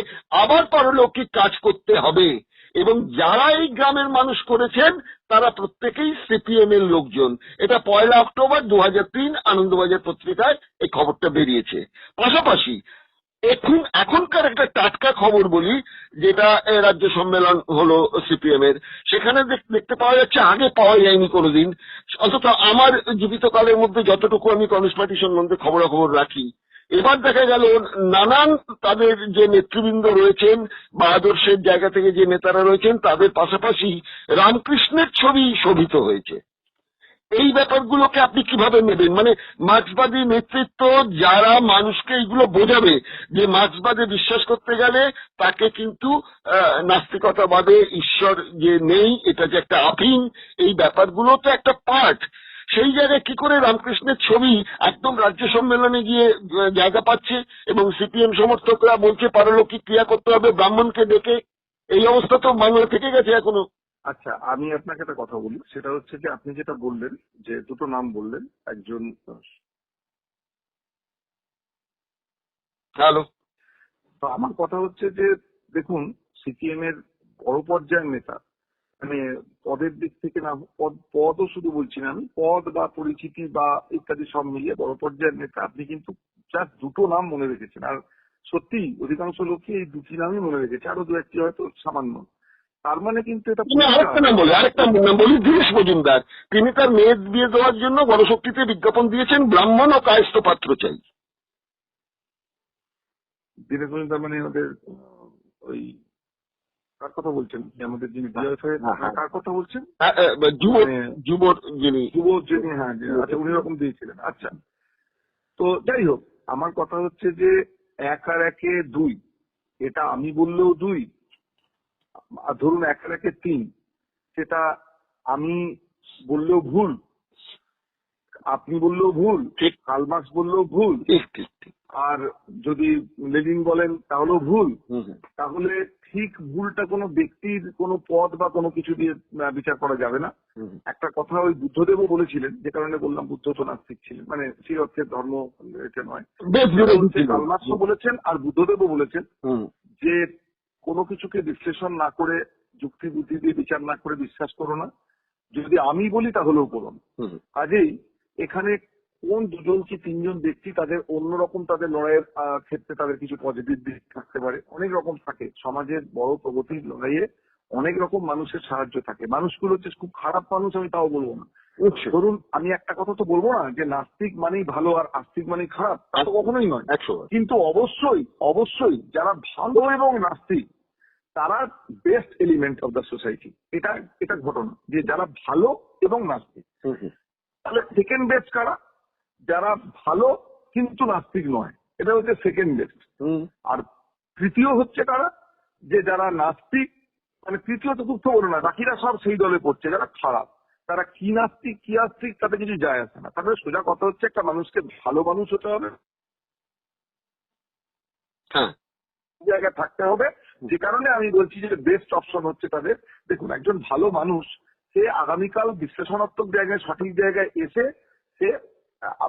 আবার পারলৌকিক কাজ করতে হবে, এবং যারা এই গ্রামের মানুষ করেছেন তারা প্রত্যেকেই সিপিএম এর লোকজন। এটা 1 অক্টোবর 2003 আনন্দবাজার পত্রিকায় এই খবরটা বেরিয়েছে। পাশাপাশি এখনকার একটা টাটকা খবর বলি, যেটা রাজ্য সম্মেলন হলো সিপিএম এর, সেখানে দেখতে পাওয়া যাচ্ছে, আগে পাওয়া যায়নি কোনোদিন, অন্তত আমার জীবিতকালের মধ্যে যতটুকু আমি কমিউনিস্ট পার্টি সম্বন্ধে খবরাখবর রাখি, এবার দেখা গেল নানান তাদের যে নেতৃবৃন্দ রয়েছেন বা আদর্শের জায়গা থেকে যে নেতারা রয়েছেন তাদের পাশাপাশি রামকৃষ্ণের ছবি শোভিত হয়েছে। এই ব্যাপারগুলোকে আপনি কিভাবে নেবেন? মানে মার্ক্সবাদী নেতৃত্ব যারা মানুষকে এইগুলো বোঝাবে যে মার্ক্সবাদে বিশ্বাস করতে গেলে তাকে কিন্তু নাস্তিকতাবাদে ঈশ্বর যে নেই, এটা যে একটা আফিং, এই ব্যাপারগুলো তো একটা পার্ট। সেই জায়গায় কি করে রামকৃষ্ণের ছবি একদম রাজ্য সম্মেলনে গিয়ে জায়গা পাচ্ছে এবং সিপিএম সমর্থকরা বলছে পারলৌকিক ক্রিয়া করতে হবে ব্রাহ্মণকে ডেকে? এই অবস্থা তো বাংলা থেকে গেছে এখনো। আচ্ছা, আমি আপনাকে একটা কথা বলি, সেটা হচ্ছে যে আপনি যেটা বললেন যে দুটো নাম বললেন, একজন হ্যালো, তো আমার কথা হচ্ছে যে দেখুন, সিপিএম এর বড় পর্যায়ের নেতা, মানে পদের দিক থেকে না, পদও শুধু বলছি না আমি, পদ বা পরিচিতি বা ইত্যাদি সব মিলিয়ে বড় পর্যায়ের নেতা আপনি কিন্তু জাস্ট দুটো নাম মনে রেখেছেন। আর সত্যি অধিকাংশ লোকই এই দুটি নামই মনে রেখেছে, আরো দু একটি হয়তো সামান্য। তার মানে কিন্তু এটা আরেকটা নাম বলি, দীনেশ মজুমদার। তিনি তার মেয়ের বিয়ে দেওয়ার জন্য গণশক্তিতে বিজ্ঞাপন দিয়েছেন, ব্রাহ্মণ ও কায়স্থ পাত্র চাই। দীনেশ মজুমদার মানে আমাদের ওই কার কথা বলছেন, আমাদের যিনি ডিএফআই, কার কথা বলছেন? যুবর যিনি, হ্যাঁ, আচ্ছা, উনি রকম দিয়েছিলেন। আচ্ছা, তো যাই হোক, আমার কথা হচ্ছে যে 1 আর 1 2, এটা আমি বললেও 2, আর ধরুন 1 আর 1 3, সেটা আমি বললেও ভুল, আপনি বললেও ভুল, ঠিক। কার্ল মার্কস বললেও ভুল, ঠিক ঠিক ঠিক। আর যদি লেনিন বলেন তাহলেও ভুল। তাহলে ঠিক ভুলটা কোনো ব্যক্তির কোনো পদ বা কোনো কিছু দিয়ে বিচার করা যাবে না। একটা কথা ওই বুদ্ধদেবও বলেছিলেন, যে কারণে বললাম বুদ্ধ তো নাস্তিক ছিলেন, মানে সেই অর্থে ধর্ম এটা নয়, কার্ল মার্কসও বলেছেন আর বুদ্ধদেবও বলেছেন যে কোনো কিছুকে বিশ্লেষণ না করে, যুক্তি বুদ্ধি দিয়ে বিচার না করে বিশ্বাস করো না, যদি আমি বলি তাহলেও করো না। কাজেই এখানে কোন 2জন কি 3জন ব্যক্তি তাদের অন্যরকম তাদের লড়াইয়ের ক্ষেত্রে তাদের কিছু পজিটিভ দিক থাকতে পারে, অনেক রকম থাকে সমাজের বড় প্রগতির লড়াইয়ে, অনেক রকম মানুষের সাহায্য থাকে। মানুষগুলো হচ্ছে খুব খারাপ মানুষ আমি তাও বলবো না। ধরুন আমি একটা কথা তো বলবো না যে নাস্তিক মানেই ভালো আর আস্তিক মানেই খারাপ, তা তো কখনোই নয়। কিন্তু অবশ্যই অবশ্যই যারা ভালো এবং নাস্তিক তারা best element of the society, এটা ঘটনা যে যারা ভালো এবং নাস্তিক। তাহলে সেকেন্ড বেস্ট কারা? যারা ভালো কিন্তু নাস্তিক নয়, এটা হচ্ছে সেকেন্ড বেস্ট। আর তৃতীয় হচ্ছে কারা? যে যারা নাস্তিক, মানে তৃতীয় চতুর্থ বলো না, বাকিরা সব সেই দলে পড়ছে যারা খারাপ। তারা কি নাস্তিক কি আস্তিক তাতে কিছু যায় আসে না। তাহলে সোজা কথা হচ্ছে একটা মানুষকে ভালো মানুষ হতে হবে, জায়গায় থাকতে হবে, যে কারণে আমি বলছি যে বেস্ট অপশন হচ্ছে তাদের। দেখুন, একজন ভালো মানুষ সে আগামীকাল বিশ্লেষণাত্মক জায়গায় সঠিক জায়গায় এসে সে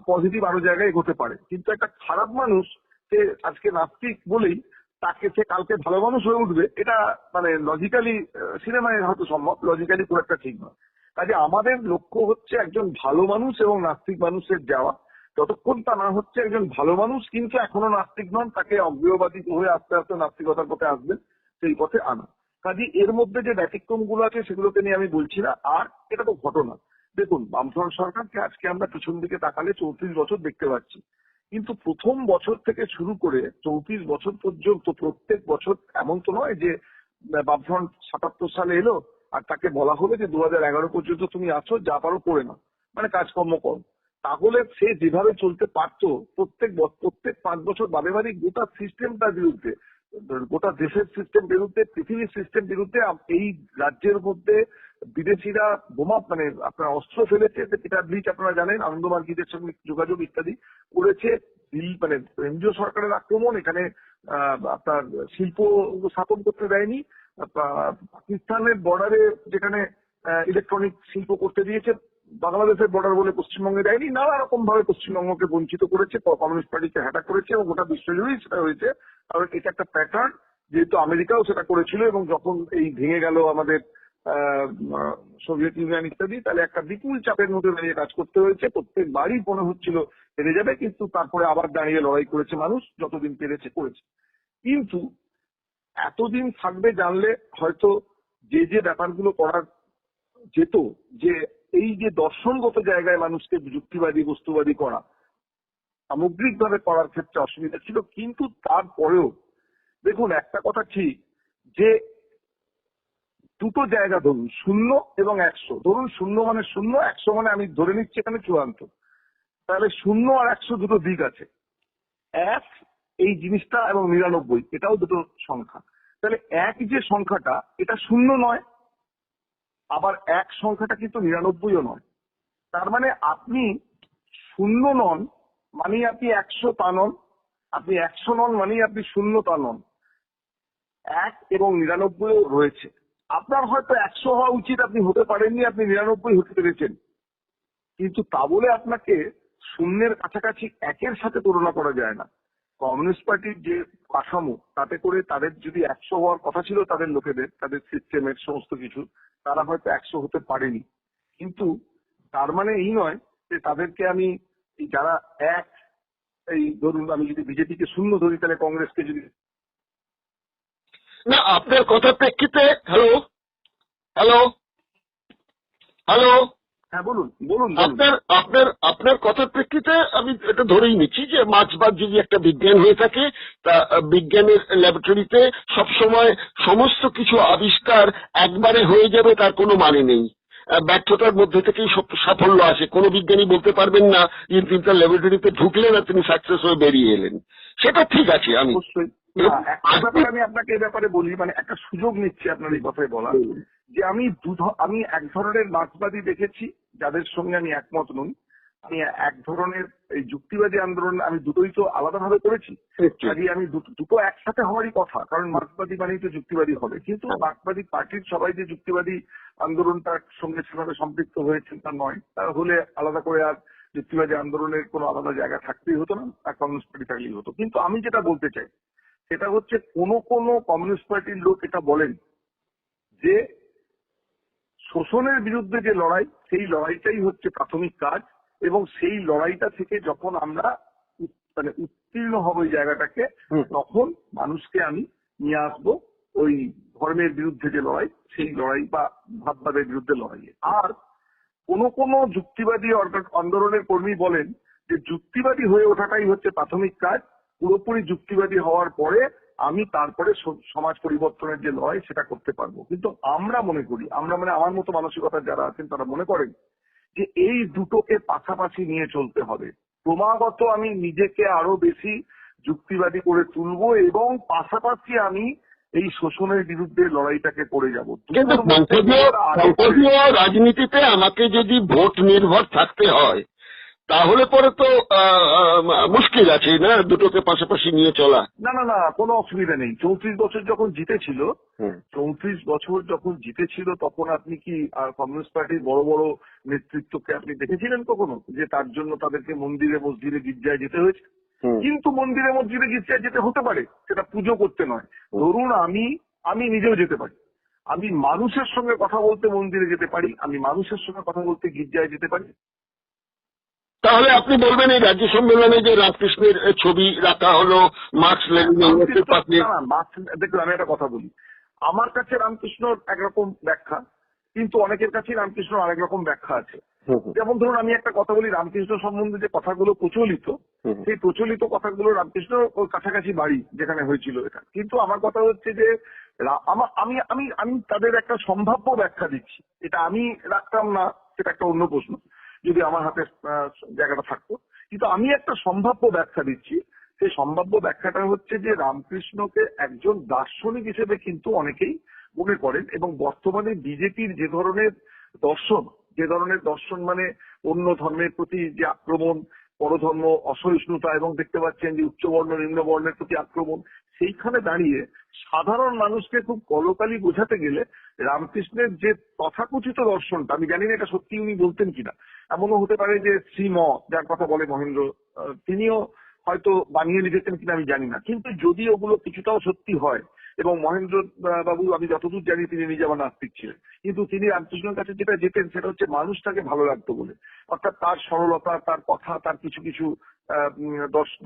পজিটিভ আরো জায়গায় এগোতে পারে, কিন্তু একটা খারাপ মানুষ সে আজকে নাস্তিক বলেই তাকে সে কালকে ভালো মানুষ হয়ে উঠবে, এটা মানে লজিক্যালি সিনেমায় হয়তো সম্ভব, লজিক্যালি খুব একটা ঠিক নয়। কাজে আমাদের লক্ষ্য হচ্ছে একজন ভালো মানুষ এবং নাস্তিক মানুষের যাওয়া। যতক্ষণ তা না হচ্ছে একজন ভালো মানুষ কিন্তু এখনো নাস্তিক নন, তাকে অজ্ঞেয়বাদী হয়ে আস্তে আস্তে নাস্তিকতার পথে আসবেন, সেই পথে আনা। কাজে এর মধ্যে যে ব্যতিক্রম গুলো আছে সেগুলোকে নিয়ে আমি বলছি না। আর এটা তো ঘটনা, দেখুন বামফ্রন্ট সরকারকে আজকে আমরা পিছন দিকে তাকালে 34 বছর দেখতে পাচ্ছি, কিন্তু প্রথম বছর থেকে শুরু করে 34 বছর পর্যন্ত প্রত্যেক বছর এমন তো নয় যে বামফ্রন্ট 77 সালে এলো আর তাকে বলা হলো যে 2011 পর্যন্ত তুমি আছো, যা পারো করে নাও, মানে কাজকর্ম করো। তাহলে সে যেভাবে চলতে পারতো প্রত্যেক 5 বছর বাদে বাদে গোটা সিস্টেমটার বিরুদ্ধে, গোটা দেশের সিস্টেম বিরুদ্ধে, পৃথিবীর সিস্টেম বিরুদ্ধে এই রাজ্যের মধ্যে বিদেশিরা বোমা মানে আপনার অস্ত্র ফেলেছে, পিটার ব্লিচ আপনারা জানেন, আনন্দমার্গীদের সঙ্গে যোগাযোগ ইত্যাদি করেছে, মানে কেন্দ্রীয় সরকারের আক্রমণ, এখানে আপনার শিল্প স্থাপন করতে দেয়নি, পাকিস্তানের বর্ডারে যেখানে ইলেকট্রনিক শিল্প করতে দিয়েছে বাংলাদেশের বর্ডার বলে পশ্চিমবঙ্গে দেয়নি, নানা রকম ভাবে পশ্চিমবঙ্গকে বঞ্চিত করেছে, কমিউনিস্ট পার্টিকে হ্যাটা করেছে এবং গোটা বিশ্বজুড়েই সেটা হয়েছে। কারণ এটা একটা প্যাটার্ন, যেহেতু আমেরিকাও সেটা করেছিল এবং যখন এই ভেঙে গেল আমাদের সোভিয়েত ইউনিয়ন ইত্যাদি, তাহলে একটা বিপুল চাপের মধ্যে দাঁড়িয়ে কাজ করতে হয়েছে। প্রত্যেকবারই মনে হচ্ছিল হেরে যাবে, কিন্তু তারপরে আবার দাঁড়িয়ে লড়াই করেছে মানুষ, যতদিন পেরেছে করেছে। কিন্তু এতদিন থাকবে জানলে হয়তো যে ব্যাপারগুলো করা যেত, যে এই যে দর্শনগত জায়গায় মানুষকে যুক্তিবাদী বস্তুবাদী করা সামগ্রিকভাবে করার ক্ষেত্রে অসুবিধা ছিল। কিন্তু তারপরেও দেখুন, একটা কথা ঠিক যে দুটো জায়গা ধরুন 0 এবং 100, ধরুন 0 মানে 0, 100 মানে আমি ধরে নিচ্ছি এখানে চূড়ান্ত, তাহলে 0 আর 100 দুটো দিক আছে। 1 এই জিনিসটা এবং 99 এটাও দুটো সংখ্যা। তাহলে 1 যে সংখ্যাটা এটা 0 নয়, আবার 1 সংখ্যাটা কিন্তু 99ও নয়। তার মানে আপনি 0 নন মানেই আপনি 100 তা নন, আপনি 100 নন মানেই আপনি 0 তা নন। 1 এবং 99ও রয়েছে। আপনার হয়তো 100 হওয়া উচিত, আপনি হতে পারেননি, আপনি 99 হতে পেরেছেন, কিন্তু তা বলে আপনাকে 0-এর কাছাকাছি 1-এর সাথে তুলনা করা যায় না। কমিউনিস্ট পার্টির যে কাঠামো, তাতে করে তাদের যদি 100 হওয়ার কথা ছিল, তাদের লোকেদের, তাদের সিস্টেমের সমস্ত কিছু, তারা হয়তো 100 হতে পারেনি। কিন্তু তার মানে এই নয় যে তাদেরকে আমি যারা এই ধরুন আমি যদি বিজেপিকে 0 ধরি, তাহলে কংগ্রেসকে যদি না, আপনার কথার প্রেক্ষিতে হ্যালো হ্যালো হ্যালো হ্যাঁ বলুন বলুন বলুন। আপনার কথার প্রেক্ষিতে আমি এটা ধরেই নিচ্ছি যে মাছবাদ যদি একটা বিজ্ঞান হয়ে থাকে, তা বিজ্ঞানের ল্যাবরেটরিতে সবসময় সমস্ত কিছু আবিষ্কার একবারে হয়ে যাবে তার কোনো মানে নেই। ব্যর্থতার মধ্যে থেকেই সাফল্য আসে। কোনো বিজ্ঞানী বলতে পারবেন না তিনি তার ল্যাবরেটরিতে ঢুকলেন আর তিনি সাকসেস হয়ে বেরিয়ে এলেন। সেটা ঠিক আছে। আমি অবশ্যই একটা ব্যাপারে আমি আপনাকে এই ব্যাপারে বলি, মানে একটা সুযোগ নিচ্ছি আপনার এই কথায় বলা, যে আমি এক ধরনের মার্ক্সবাদী দেখেছি যাদের সঙ্গে আমি একমত নই। আমি এক ধরনের এই যুক্তিবাদী আন্দোলন, আমি দুটোই তো আলাদাভাবে করেছি, কাজে আমি দুটো একসাথে হওয়ারই কথা, কারণ মার্ক্সবাদী মানেই তো যুক্তিবাদী হবে। কিন্তু মার্ক্সবাদী পার্টির সবাই যে যুক্তিবাদী আন্দোলনটার সঙ্গে সেভাবে সম্পৃক্ত হয়েছেন তা নয়। তার হলে আলাদা করে আর যুক্তিবাদী আন্দোলনের কোনো আলাদা জায়গা থাকতেই হতো না, আর কমিউনিস্ট পার্টি থাকলেই হতো। কিন্তু আমি যেটা বলতে চাই সেটা হচ্ছে, কোন কমিউনিস্ট পার্টির লোক এটা বলেন যে শোষণের বিরুদ্ধে যে লড়াই, সেই লড়াইটাই হচ্ছে প্রাথমিক কাজ, এবং সেই লড়াইটা থেকে যখন আমরা মানে উত্তীর্ণ হব ওই জায়গাটাকে, তখন মানুষকে আমি নিয়ে আসবো ওই ধর্মের বিরুদ্ধে যে লড়াই, সেই লড়াই বা ভাববাদের বিরুদ্ধে লড়াই। আর কোন যুক্তিবাদী আন্দোলনের কর্মী বলেন যে যুক্তিবাদী হয়ে ওঠাটাই হচ্ছে প্রাথমিক কাজ, পুরোপুরি যুক্তিবাদী হওয়ার পরে আমি তারপরে সমাজ পরিবর্তনের যে লড়াই সেটা করতে পারবো। কিন্তু আমরা মনে করি, আমরা মানে আমার মতো মানসিকতার যারা আছেন তারা মনে করেন যে এই দুটোকে পাশাপাশি নিয়ে চলতে হবে। ক্রমাগত আমি নিজেকে আরো বেশি যুক্তিবাদী করে তুলবো এবং পাশাপাশি আমি এই শোষণের বিরুদ্ধে লড়াইটাকে করে যাব। কিন্তু সংসদীয় রাজনীতিতে আমাকে যদি ভোট নির্ভর থাকতে হয়, তাহলে পরে তো মুশকিল আছে না দুটোকে পাশাপাশি নিয়ে চলা। না কোনো অসুবিধা নেই। 34 বছর যখন জিতেছিল তখন আপনি কি কমিউনিস্ট পার্টির বড় বড় নেতৃত্বকে আপনি দেখেছিলেন কখনো যে তার জন্য তাদেরকে মন্দিরে মসজিদে গির্জায় যেতে হয়েছে? কিন্তু মন্দিরে মসজিদে গির্জায় যেতে হতে পারে, সেটা পুজো করতে নয়। ধরুন আমি নিজেও যেতে পারি, আমি মানুষের সঙ্গে কথা বলতে মন্দিরে যেতে পারি, আমি মানুষের সঙ্গে কথা বলতে গির্জায় যেতে পারি। তাহলে আপনি বলবেন এই রাজ্য সম্মেলনে যে রামকৃষ্ণের ছবি রাখা হলো, মার্কস লেনিনের পাশে। দেখুন আমি একটা কথা বলি, আমার কাছে রামকৃষ্ণ একরকম ব্যাখ্যা, কিন্তু অনেকের কাছে রামকৃষ্ণ আরেক রকম ব্যাখ্যা আছে। যেমন ধরুন আমি একটা কথা বলি, রামকৃষ্ণ সম্বন্ধে যে কথাগুলো প্রচলিত, সেই প্রচলিত কথাগুলো রামকৃষ্ণ ওর কাছাকাছি বাড়ি যেখানে হয়েছিল এটা। কিন্তু আমার কথা হচ্ছে যে আমি আমি আমি তাদের একটা সম্ভাব্য ব্যাখ্যা দিচ্ছি, এটা আমি রাখতাম না, সেটা একটা অন্য প্রশ্ন, যদি আমার হাতে জায়গাটা থাকতো। কিন্তু আমি একটা সম্ভাব্য ব্যাখ্যা দিচ্ছি। সেই সম্ভাব্য ব্যাখ্যাটা হচ্ছে যে রামকৃষ্ণকে একজন দার্শনিক হিসেবে কিন্তু অনেকেই মনে করেন, এবং বর্তমানে বিজেপির যে ধরনের দর্শন মানে অন্য ধর্মের প্রতি যে আক্রমণ, পরধর্ম অসহিষ্ণুতা, এবং দেখতে পাচ্ছেন যে উচ্চবর্ণ নিম্নবর্ণের প্রতি আক্রমণ, সেইখানে দাঁড়িয়ে সাধারণ মানুষকে খুব কলকালি বোঝাতে গেলে রামকৃষ্ণের যে তথাকথিত দর্শনটা, আমি জানি না এটা সত্যি উনি বলতেন কিনা, এমনও হতে পারে যে শ্রীম যার কথা বলে মহেন্দ্র, তিনিও হয়তো বানিয়ে লিখেছেন কিনা আমি জানি না, কিন্তু যদি ওগুলো কিছুটাও সত্যি হয়, এবং মহেন্দ্র বাবু আমি যতদূর জানি তিনি নিজে আমার নাস্তিক ছিলেন, কিন্তু তিনি রামকৃষ্ণের কাছে যেটা যেতেন সেটা হচ্ছে মানুষটাকে ভালো লাগতো বলে, অর্থাৎ তার সরলতা, তার কথা, তার কিছু কিছু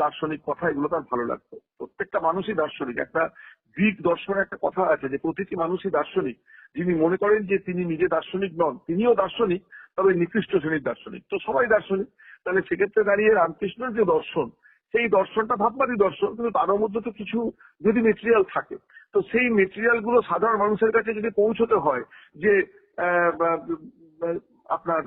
দার্শনিক কথা, এগুলো তার ভালো লাগতো। প্রত্যেকটা মানুষই দার্শনিক। একটা গ্রিক দর্শনে একটা কথা আছে যে প্রতিটি মানুষই দার্শনিক। যিনি মনে করেন যে তিনি নিজে দার্শনিক নন, তিনিও দার্শনিক, তবে নিকৃষ্ট শ্রেণীর দার্শনিক। তো সবাই দার্শনিক। তাহলে সেক্ষেত্রে দাঁড়িয়ে রামকৃষ্ণের যে দর্শন, সেই দর্শনটা ভাববাদী দর্শন, কিন্তু তার মধ্যে তো কিছু যদি মেটেরিয়াল থাকে, তো সেই মেটেরিয়াল গুলো সাধারণ মানুষের কাছে যদি পৌঁছতে হয় যে আপনার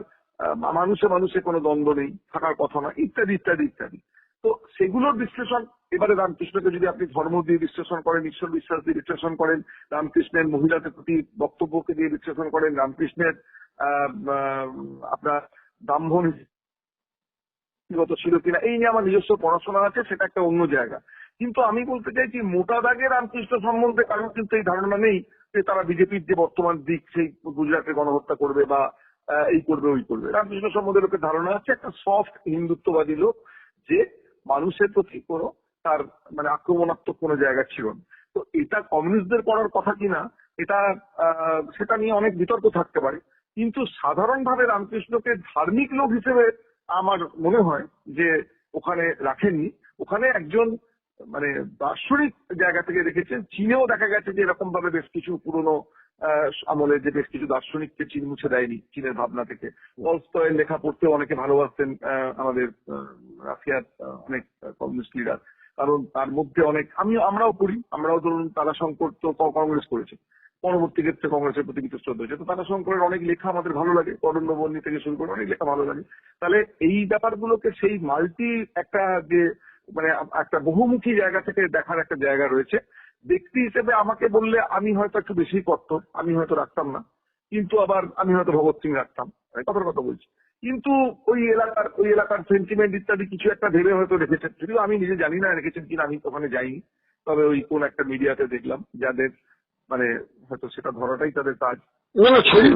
মানুষে মানুষে কোনো দ্বন্দ্ব নেই, থাকার কথা না, ইত্যাদি ইত্যাদি ইত্যাদি, তো সেগুলোর বিশ্লেষণ এবারে রামকৃষ্ণকে যদি আপনি ধর্ম দিয়ে বিশ্লেষণ করেন, ঈশ্বর বিশ্বাস দিয়ে বিশ্লেষণ করেন, রামকৃষ্ণের মহিলাদের প্রতি বক্তব্যকে দিয়ে বিশ্লেষণ করেন, রামকৃষ্ণের আপনার ব্রাহ্মণ ছিল কিনা, এই নিয়ে আমার নিজস্ব পড়াশোনা আছে, সেটা একটা অন্য জায়গা। কিন্তু আমি বলতে চাইছি মোটা দাগে রামকৃষ্ণ সম্বন্ধে কারণ কিন্তু এই ধারণা নেই যে তারা বিজেপির যে বর্তমান দিক সেই গুজরাটে গণহত্যা করবে বা এই করবে ওই করবে। রামকৃষ্ণ সম্বন্ধে লোকের ধারণা আছে একটা সফট হিন্দুত্ববাদী লোক, যে মানুষের প্রতি কোনো তার মানে আক্রমণাত্মক কোনো জায়গা ছিল না। তো এটা কমিউনিস্টদের করার কথা কিনা এটা সেটা নিয়ে অনেক বিতর্ক থাকতে পারে, কিন্তু সাধারণভাবে রামকৃষ্ণকে ধার্মিক লোক হিসেবে আমার মনে হয় যে ওখানে রাখেননি। ওখানে একজন মানে দার্শনিক জায়গা থেকে রেখেছেন। চীনেও দেখা গেছে যে এরকম ভাবে বেশ কিছু পুরনো আমলে যে বেশ কিছু দার্শনিককে চীন মুছে দেয়নি চীনের ভাবনা থেকে। টলস্টয়ের লেখা পড়তে অনেকে ভালোবাসতেন আমাদের রাশিয়ার অনেক কমিউনিস্ট লিডার, কারণ তার মধ্যে অনেক আমরাও পড়ি, আমরাও ধরুন তারাশঙ্কর তো কংগ্রেস করেছে, পরবর্তী ক্ষেত্রে কংগ্রেসের প্রতি বিতস্ত হয়েছে, তো তারাশঙ্করের অনেক লেখা আমাদের ভালো লাগে, অরণ্যবন্নী থেকে শুরু করে অনেক লেখা ভালো লাগে। তাহলে এই ব্যাপারগুলোকে সেই মাল্টি একটা যে মানে একটা বহুমুখী জায়গা থেকে দেখার একটা জায়গা রয়েছে। ব্যক্তি হিসেবে আমাকে বললে আমি হয়তো একটু বেশি কট্টর, আমি হয়তো রাখতাম না, কিন্তু আবার আমি হয়তো ভগৎ সিং রাখতাম, কথার কথা বলছি। কিন্তু ওই এলাকার সেন্টিমেন্ট ইত্যাদি কিছু একটা ভেবে হয়তো রেখেছেন, যদিও আমি নিজে জানি না রেখেছেন কিনা, আমি ওখানে যাইনি, তবে ওই কোন একটা মিডিয়াতে দেখলাম যাদের মানে হয়তো সেটা ধরাটাই তাদের কাজ। না, ছবি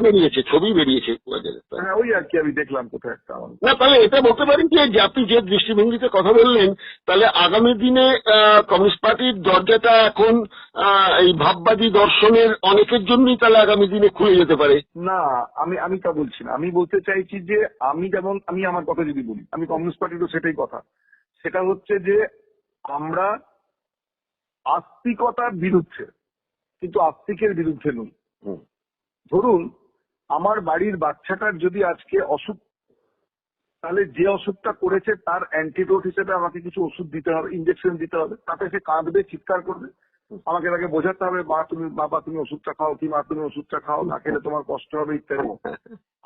বেরিয়েছে বাজারে। হ্যাঁ, ওই আর কি আমি দেখলাম কোথায় একটা। না, তাহলে এটা বলতে পারেন যে আপনি যে দৃষ্টিভঙ্গিতে কথা বললেন, তাহলে আগামী দিনে কমিউনিস্ট পার্টির দরজাটা এখন এই ভাববাদী দর্শনের অনেকের জন্যই তাহলে আগামী দিনে খুলে যেতে পারে। না, আমি তা বলছি না। আমি বলতে চাইছি যে আমি আমার কথা যদি বলি, আমি কমিউনিস্ট পার্টিরও সেটাই কথা, সেটা হচ্ছে যে আমরা আস্তিকতার বিরুদ্ধে, কিন্তু আস্তিকের বিরুদ্ধে নই। ধরুন আমার বাড়ির বাচ্চাটার যদি আজকে অসুখ, তাহলে যে অসুখটা করেছে তার অ্যান্টিডোট হিসেবে আমাকে কিছু ওষুধ দিতে হবে, ইঞ্জেকশন দিতে হবে, তাতে সে কাঁদবে, চিৎকার করবে, আমাকে তাকে বোঝাতে হবে বাবা তুমি ওষুধটা খাও, কি মা তুমি ওষুধটা খাও, না খেলে তোমার কষ্ট হবে ইত্যাদি।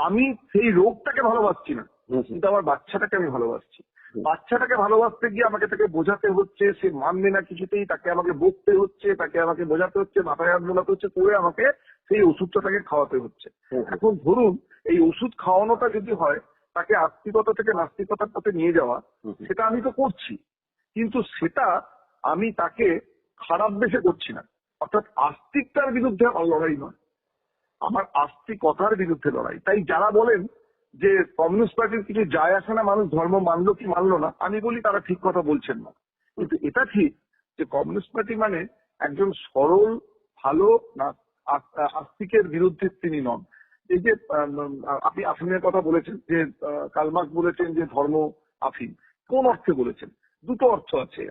আমি সেই রোগটাকে ভালোবাসছি না, কিন্তু আমার বাচ্চাটাকে আমি ভালোবাসছি। বাচ্চাটাকে ভালোবাসতে গিয়ে আমাকে তাকে বোঝাতে হচ্ছে, সে মানবে না কিছুতেই, তাকে আমাকে বকতে হচ্ছে, তাকে আমাকে বোঝাতে হচ্ছে, মাথায় হাত বোলাতে হচ্ছে, করে আমাকে সেই ওষুধটা তাকে খাওয়াতে হচ্ছে। এখন ধরুন এই ওষুধ খাওয়ানোটা যদি হয় তাকে আস্তিকতা থেকে নাস্তিকতার পথে নিয়ে যাওয়া, সেটা আমি তো করছি, কিন্তু সেটা আমি তাকে খারাপ বেশে করছি না। অর্থাৎ আস্তিকতার বিরুদ্ধে আমার লড়াই নয়, আমার আস্তিকতার বিরুদ্ধে লড়াই। তাই যারা বলেন যে কমিউনিস্ট পার্টির কিছু যায় আসে না মানুষ ধর্ম মানলো কি মানলো না, আমি বলি তারা ঠিক কথা বলছেন না। কিন্তু এটা ঠিক যে কমিউনিস্ট পার্টি মানে একজন সরল ভালো না আস্তিকের বিরুদ্ধে তিনি নন। এই যে আপনি আফিমের কথা বলেছেন, যে কার্ল মার্কস বলেছেন যে ধর্ম আফিম, কোন অর্থে বলেছেন? দুটো অর্থ আছে।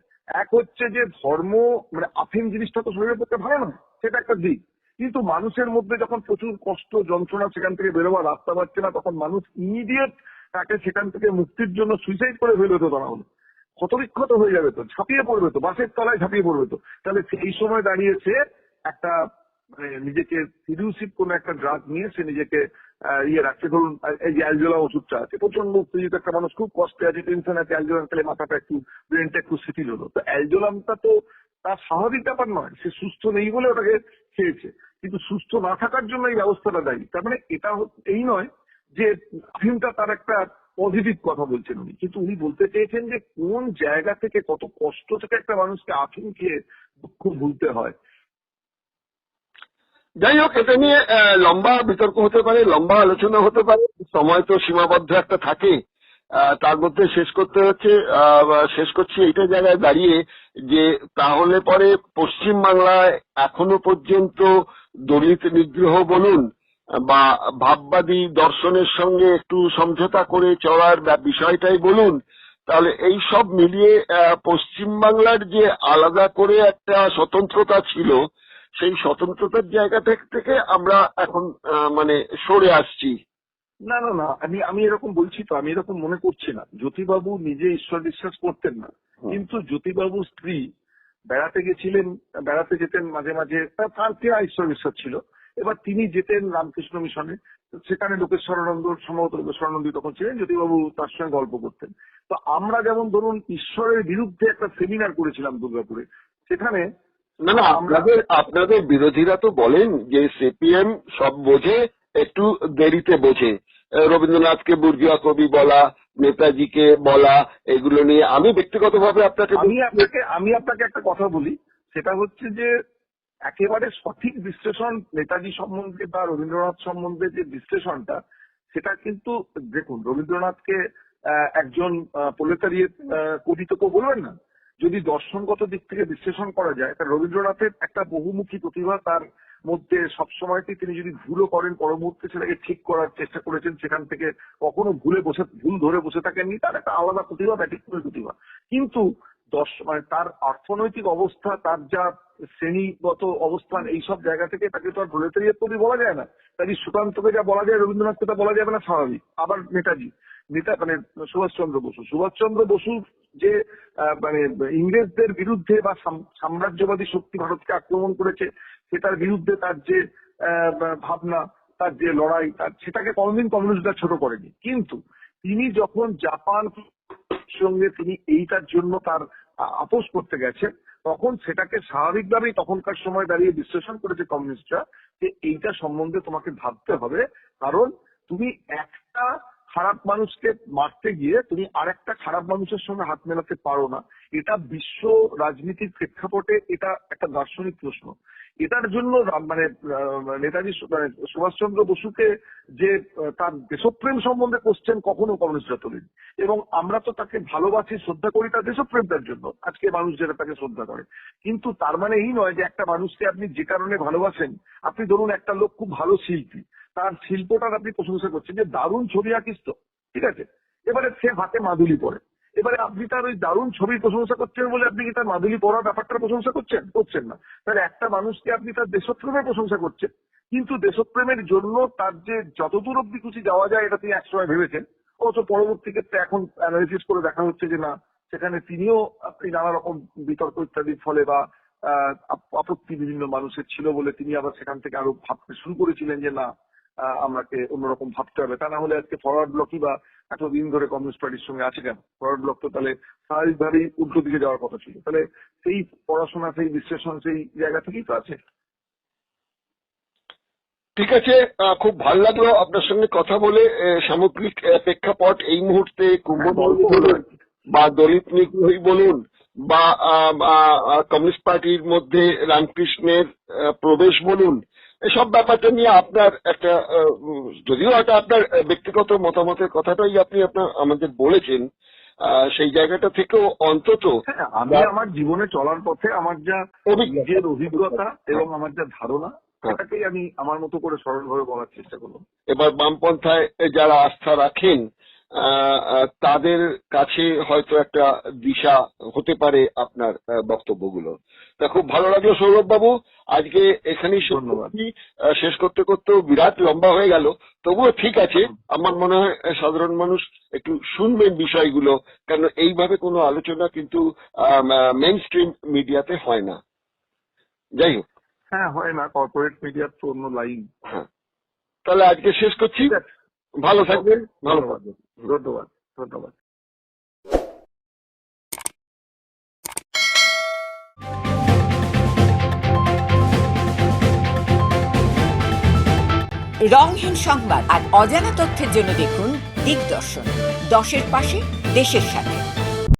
এক হচ্ছে যে ধর্ম মানে আফিম জিনিসটা তো শরীরের পক্ষে ভালো না, সেটা একটা দিক, কিন্তু মানুষের মধ্যে যখন প্রচুর কষ্ট যন্ত্রণা সেখান থেকে বেরোবার রাস্তা পাচ্ছে না, তখন মানুষ ইমিডিয়েট তাকে সেখান থেকে মুক্তির জন্য সুইসাইড করে ফেলে তো, তারা হলো ক্ষতবিক্ষত হয়ে যাবে, তো ঝাঁপিয়ে পড়বে, তো বাসের তলায় ঝাঁপিয়ে পড়বে। তো তাহলে সেই সময় দাঁড়িয়েছে একটা মানে নিজেকে সিডিউসিভ কোন একটা ড্রাগ নিয়ে সে নিজেকে রাখছে। ধরুন এই যে অ্যালজোলা ওষুধটা আছে, প্রচন্ড উত্তেজিত একটা মানুষ, খুব কষ্টে আছে, টেনশন আছে, অ্যালজোলাম খেলে মাথাটা একটু ব্রেনটা একটু শিথিল হলো, তো অ্যালজোলামটা তো তার স্বাভাবিক ব্যাপার নয়, সে সুস্থ নেই বলে ওটাকে খেয়েছে, কিন্তু সুস্থ না থাকার জন্য এই ব্যবস্থাটা দায়ী। তার মানে এটা এই নয় যে আফিমটা তার একটা পজিটিভ কথা বলছেন উনি, কিন্তু উনি বলতে চেয়েছেন যে কোন জায়গা থেকে, কত কষ্ট থেকে একটা মানুষকে আফিম খেয়ে দুঃখ ভুলতে হয়। যাই হোক, এটা নিয়ে লম্বা বিতর্ক হতে পারে, লম্বা আলোচনা হতে পারে, সময় তো সীমাবদ্ধ একটা থাকে। তার মধ্যে শেষ করছি এইটা জায়গায় দাঁড়িয়ে যে তাহলে পরে পশ্চিম বাংলায় এখনো পর্যন্ত দলিত নিগ্রহ বলুন বা ভাববাদী দর্শনের সঙ্গে একটু সমঝোতা করে চলার বিষয়টাই বলুন, তাহলে এই সব মিলিয়ে পশ্চিম বাংলার যে আলাদা করে একটা স্বতন্ত্রতা ছিল, সেই স্বতন্ত্রতার জায়গা থেকে আমরা এখন মানে সরে আসছি। না না না, আমি এরকম বলছি তো, আমি এরকম মনে করছি না। জ্যোতিবাবু নিজে ঈশ্বর বিশ্বাস করতেন না, কিন্তু জ্যোতিবাবুর স্ত্রী বেড়াতে যেতেন মাঝে মাঝে, তার কেয়া ঈশ্বর বিশ্বাস ছিল। এবার তিনি যেতেন রামকৃষ্ণ মিশনে, সেখানে সম্ভবত লোকেশ্বরানন্দী তখন ছিলেন, জ্যোতিবাবু তার সঙ্গে গল্প করতেন। তো আমরা যেমন ধরুন ঈশ্বরের বিরুদ্ধে একটা সেমিনার করেছিলাম দুর্গাপুরে, সেখানে না না, আপনাদের বিরোধীরা তো বলেন যে সিপিএম সব বোঝে, একটু দেরিতে বোঝে। রবীন্দ্রনাথকে বর্গীয় কবি বলা, নেতাজিকে বলা, এগুলো নিয়ে আমি ব্যক্তিগতভাবে আমি আপনাকে একটা কথা বলি, সেটা হচ্ছে যে একেবারে সঠিক বিশ্লেষণ নেতাজি সম্বন্ধে বা রবীন্দ্রনাথ সম্বন্ধে যে বিশ্লেষণটা, সেটা কিন্তু দেখুন, রবীন্দ্রনাথকে একজন প্রলেতারিয়েট কবি তো কেউ বলবেন না। যদি দর্শনগত দিক থেকে বিশ্লেষণ করা যায়, তা রবীন্দ্রনাথের একটা বহুমুখী প্রতিভা তার মধ্যে সবসময়তেই, তিনি যদি ভুলও করেন পর মুহূর্তে সেটাকে ঠিক করার চেষ্টা করেছেন, সেখান থেকে কখনো ভুল ধরে বসে থাকেননি। তার একটা আলাদা প্রতিভা, ব্যতিক্রমী প্রতিভা। কিন্তু মানে তার অর্থনৈতিক অবস্থা, তার যা শ্রেণীগত অবস্থান, এইসব জায়গা থেকে তাকে তো আর প্রলেতারিয়েট কবি বলা যায় না। কাজে সুকান্তকে যা বলা যায় রবীন্দ্রনাথকে তা বলা যাবে না, স্বাভাবিক। আবার মানে সুভাষচন্দ্র বসুর যে মানে ইংরেজদের বিরুদ্ধে বা সাম্রাজ্যবাদী শক্তি ভারতকে আক্রমণ করেছে, সেটার বিরুদ্ধে তার যে ভাবনা, তার যে লড়াই, সেটাকে কোনদিন কমিউনিস্টরা ছোট করেনি। কিন্তু তিনি যখন জাপান সঙ্গে তিনি এইটার জন্য তার আপোষ করতে গেছেন, তখন সেটাকে স্বাভাবিকভাবেই তখনকার সময় দাঁড়িয়ে বিশ্লেষণ করেছে কমিউনিস্টরা যে এইটা সম্বন্ধে তোমাকে ভাবতে হবে, কারণ তুমি একটা খারাপ মানুষকে মারতে গিয়ে তুমি আরেকটা খারাপ মানুষের সঙ্গে হাত মেলাতে পারো না। এটা বিশ্ব রাজনীতির প্রেক্ষাপটে এটা একটা দার্শনিক প্রশ্ন। এটার জন্য মানে নেতাজি সুভাষচন্দ্র বসুকে যে তার দেশপ্রেম সম্বন্ধে কোশ্চেন কখনো কমিউনিস্টরা তোলেনি, এবং আমরা তো তাকে ভালোবাসি, শ্রদ্ধা করি তার দেশপ্রেমটার জন্য। আজকে মানুষ যেটা তাকে শ্রদ্ধা করে, কিন্তু তার মানে এই নয় যে একটা মানুষকে আপনি যে কারণে ভালোবাসেন, আপনি ধরুন একটা লোক খুব ভালো শিল্পী, তার শিল্পটার আপনি প্রশংসা করছেন যে দারুণ ছবি আঁকিস তো, ঠিক আছে, এবারে সে হাতে মাদুলি পরে, এবারে আপনি তার ওই দারুণ ছবির প্রশংসা করছেন বলে আপনি কি তার মাদুলি পড়ার ব্যাপারটার প্রশংসা করছেন না। তাহলে একটা মানুষকে আপনি তার দেশপ্রেমের প্রশংসা করছেন, কিন্তু দেশপ্রেমের জন্য তার যে যতদূর অব্দি খুশি যাওয়া যায় এটা তিনি একসময় ভেবেছেন, অথচ পরবর্তী ক্ষেত্রে এখন অ্যানালিসিস করে দেখা হচ্ছে যে না, সেখানে তিনিও আপনি নানা রকম বিতর্ক ইত্যাদির ফলে বা আপত্তি বিভিন্ন মানুষের ছিল বলে তিনি আবার সেখান থেকে আরো ভাবতে শুরু করেছিলেন যে না, আমাকে অন্যরকম ভাবতে হবে। তা না হলে আজকে ফরওয়ার্ড ব্লকই বা এতদিন ধরে কমিউনিস্ট পার্টির সঙ্গে আছে কেন? ফরওয়ার্ড ব্লক তো তাহলে স্বাভাবিকভাবেই উল্টো দিকে যাওয়ার কথা ছিল। তাহলে সেই পড়াশোনা, সেই বিশ্লেষণ, সেই জায়গা থেকেই তো আছে। ঠিক আছে, খুব ভালো লাগলো আপনার সঙ্গে কথা বলে। সামগ্রিক প্রেক্ষাপট এই মুহূর্তে কুম্ভমেলা বলুন বা দলিত নিগ্রহী বলুন বা কমিউনিস্ট পার্টির মধ্যে রামকৃষ্ণের প্রবেশ বলুন, এসব ব্যাপারটা নিয়ে আপনার একটা, যদিও এটা আপনার ব্যক্তিগত মতামতের কথাটাই আপনি আমাদের বলেছেন, সেই জায়গাটা থেকেও অন্তত আমি আমার জীবনে চলার পথে আমার যা নিজের অভিজ্ঞতা এবং আমার যা ধারণা, সেটাকেই আমি আমার মতো করে সরলভাবে বলার চেষ্টা করব। এবার বামপন্থায় যারা আস্থা রাখেন তাদের কাছে হয়তো একটা দিশা হতে পারে আপনার বক্তব্যগুলো। তা খুব ভালো লাগলো সৌরভ বাবু, আজকে এখানেই শেষ করতে করতেও বিরাট লম্বা হয়ে গেল, তবুও ঠিক আছে। আমার মনে হয় সাধারণ মানুষ একটু শুনবেন বিষয়গুলো, কারণ এইভাবে কোনো আলোচনা কিন্তু মেইন স্ট্রিম মিডিয়াতে হয় না। যাই হোক, হ্যাঁ, হয় না, কর্পোরেট মিডিয়ার তো অন্য লাইন। হ্যাঁ, তাহলে আজকে শেষ করছি। ভালো থাকবেন। ধন্যবাদ, ধন্যবাদ, ধন্যবাদ। রংহীন সংবাদ আর অজানা তথ্যের জন্য দেখুন দিগদর্শন, 10-এর পাশে, দেশের সাথে।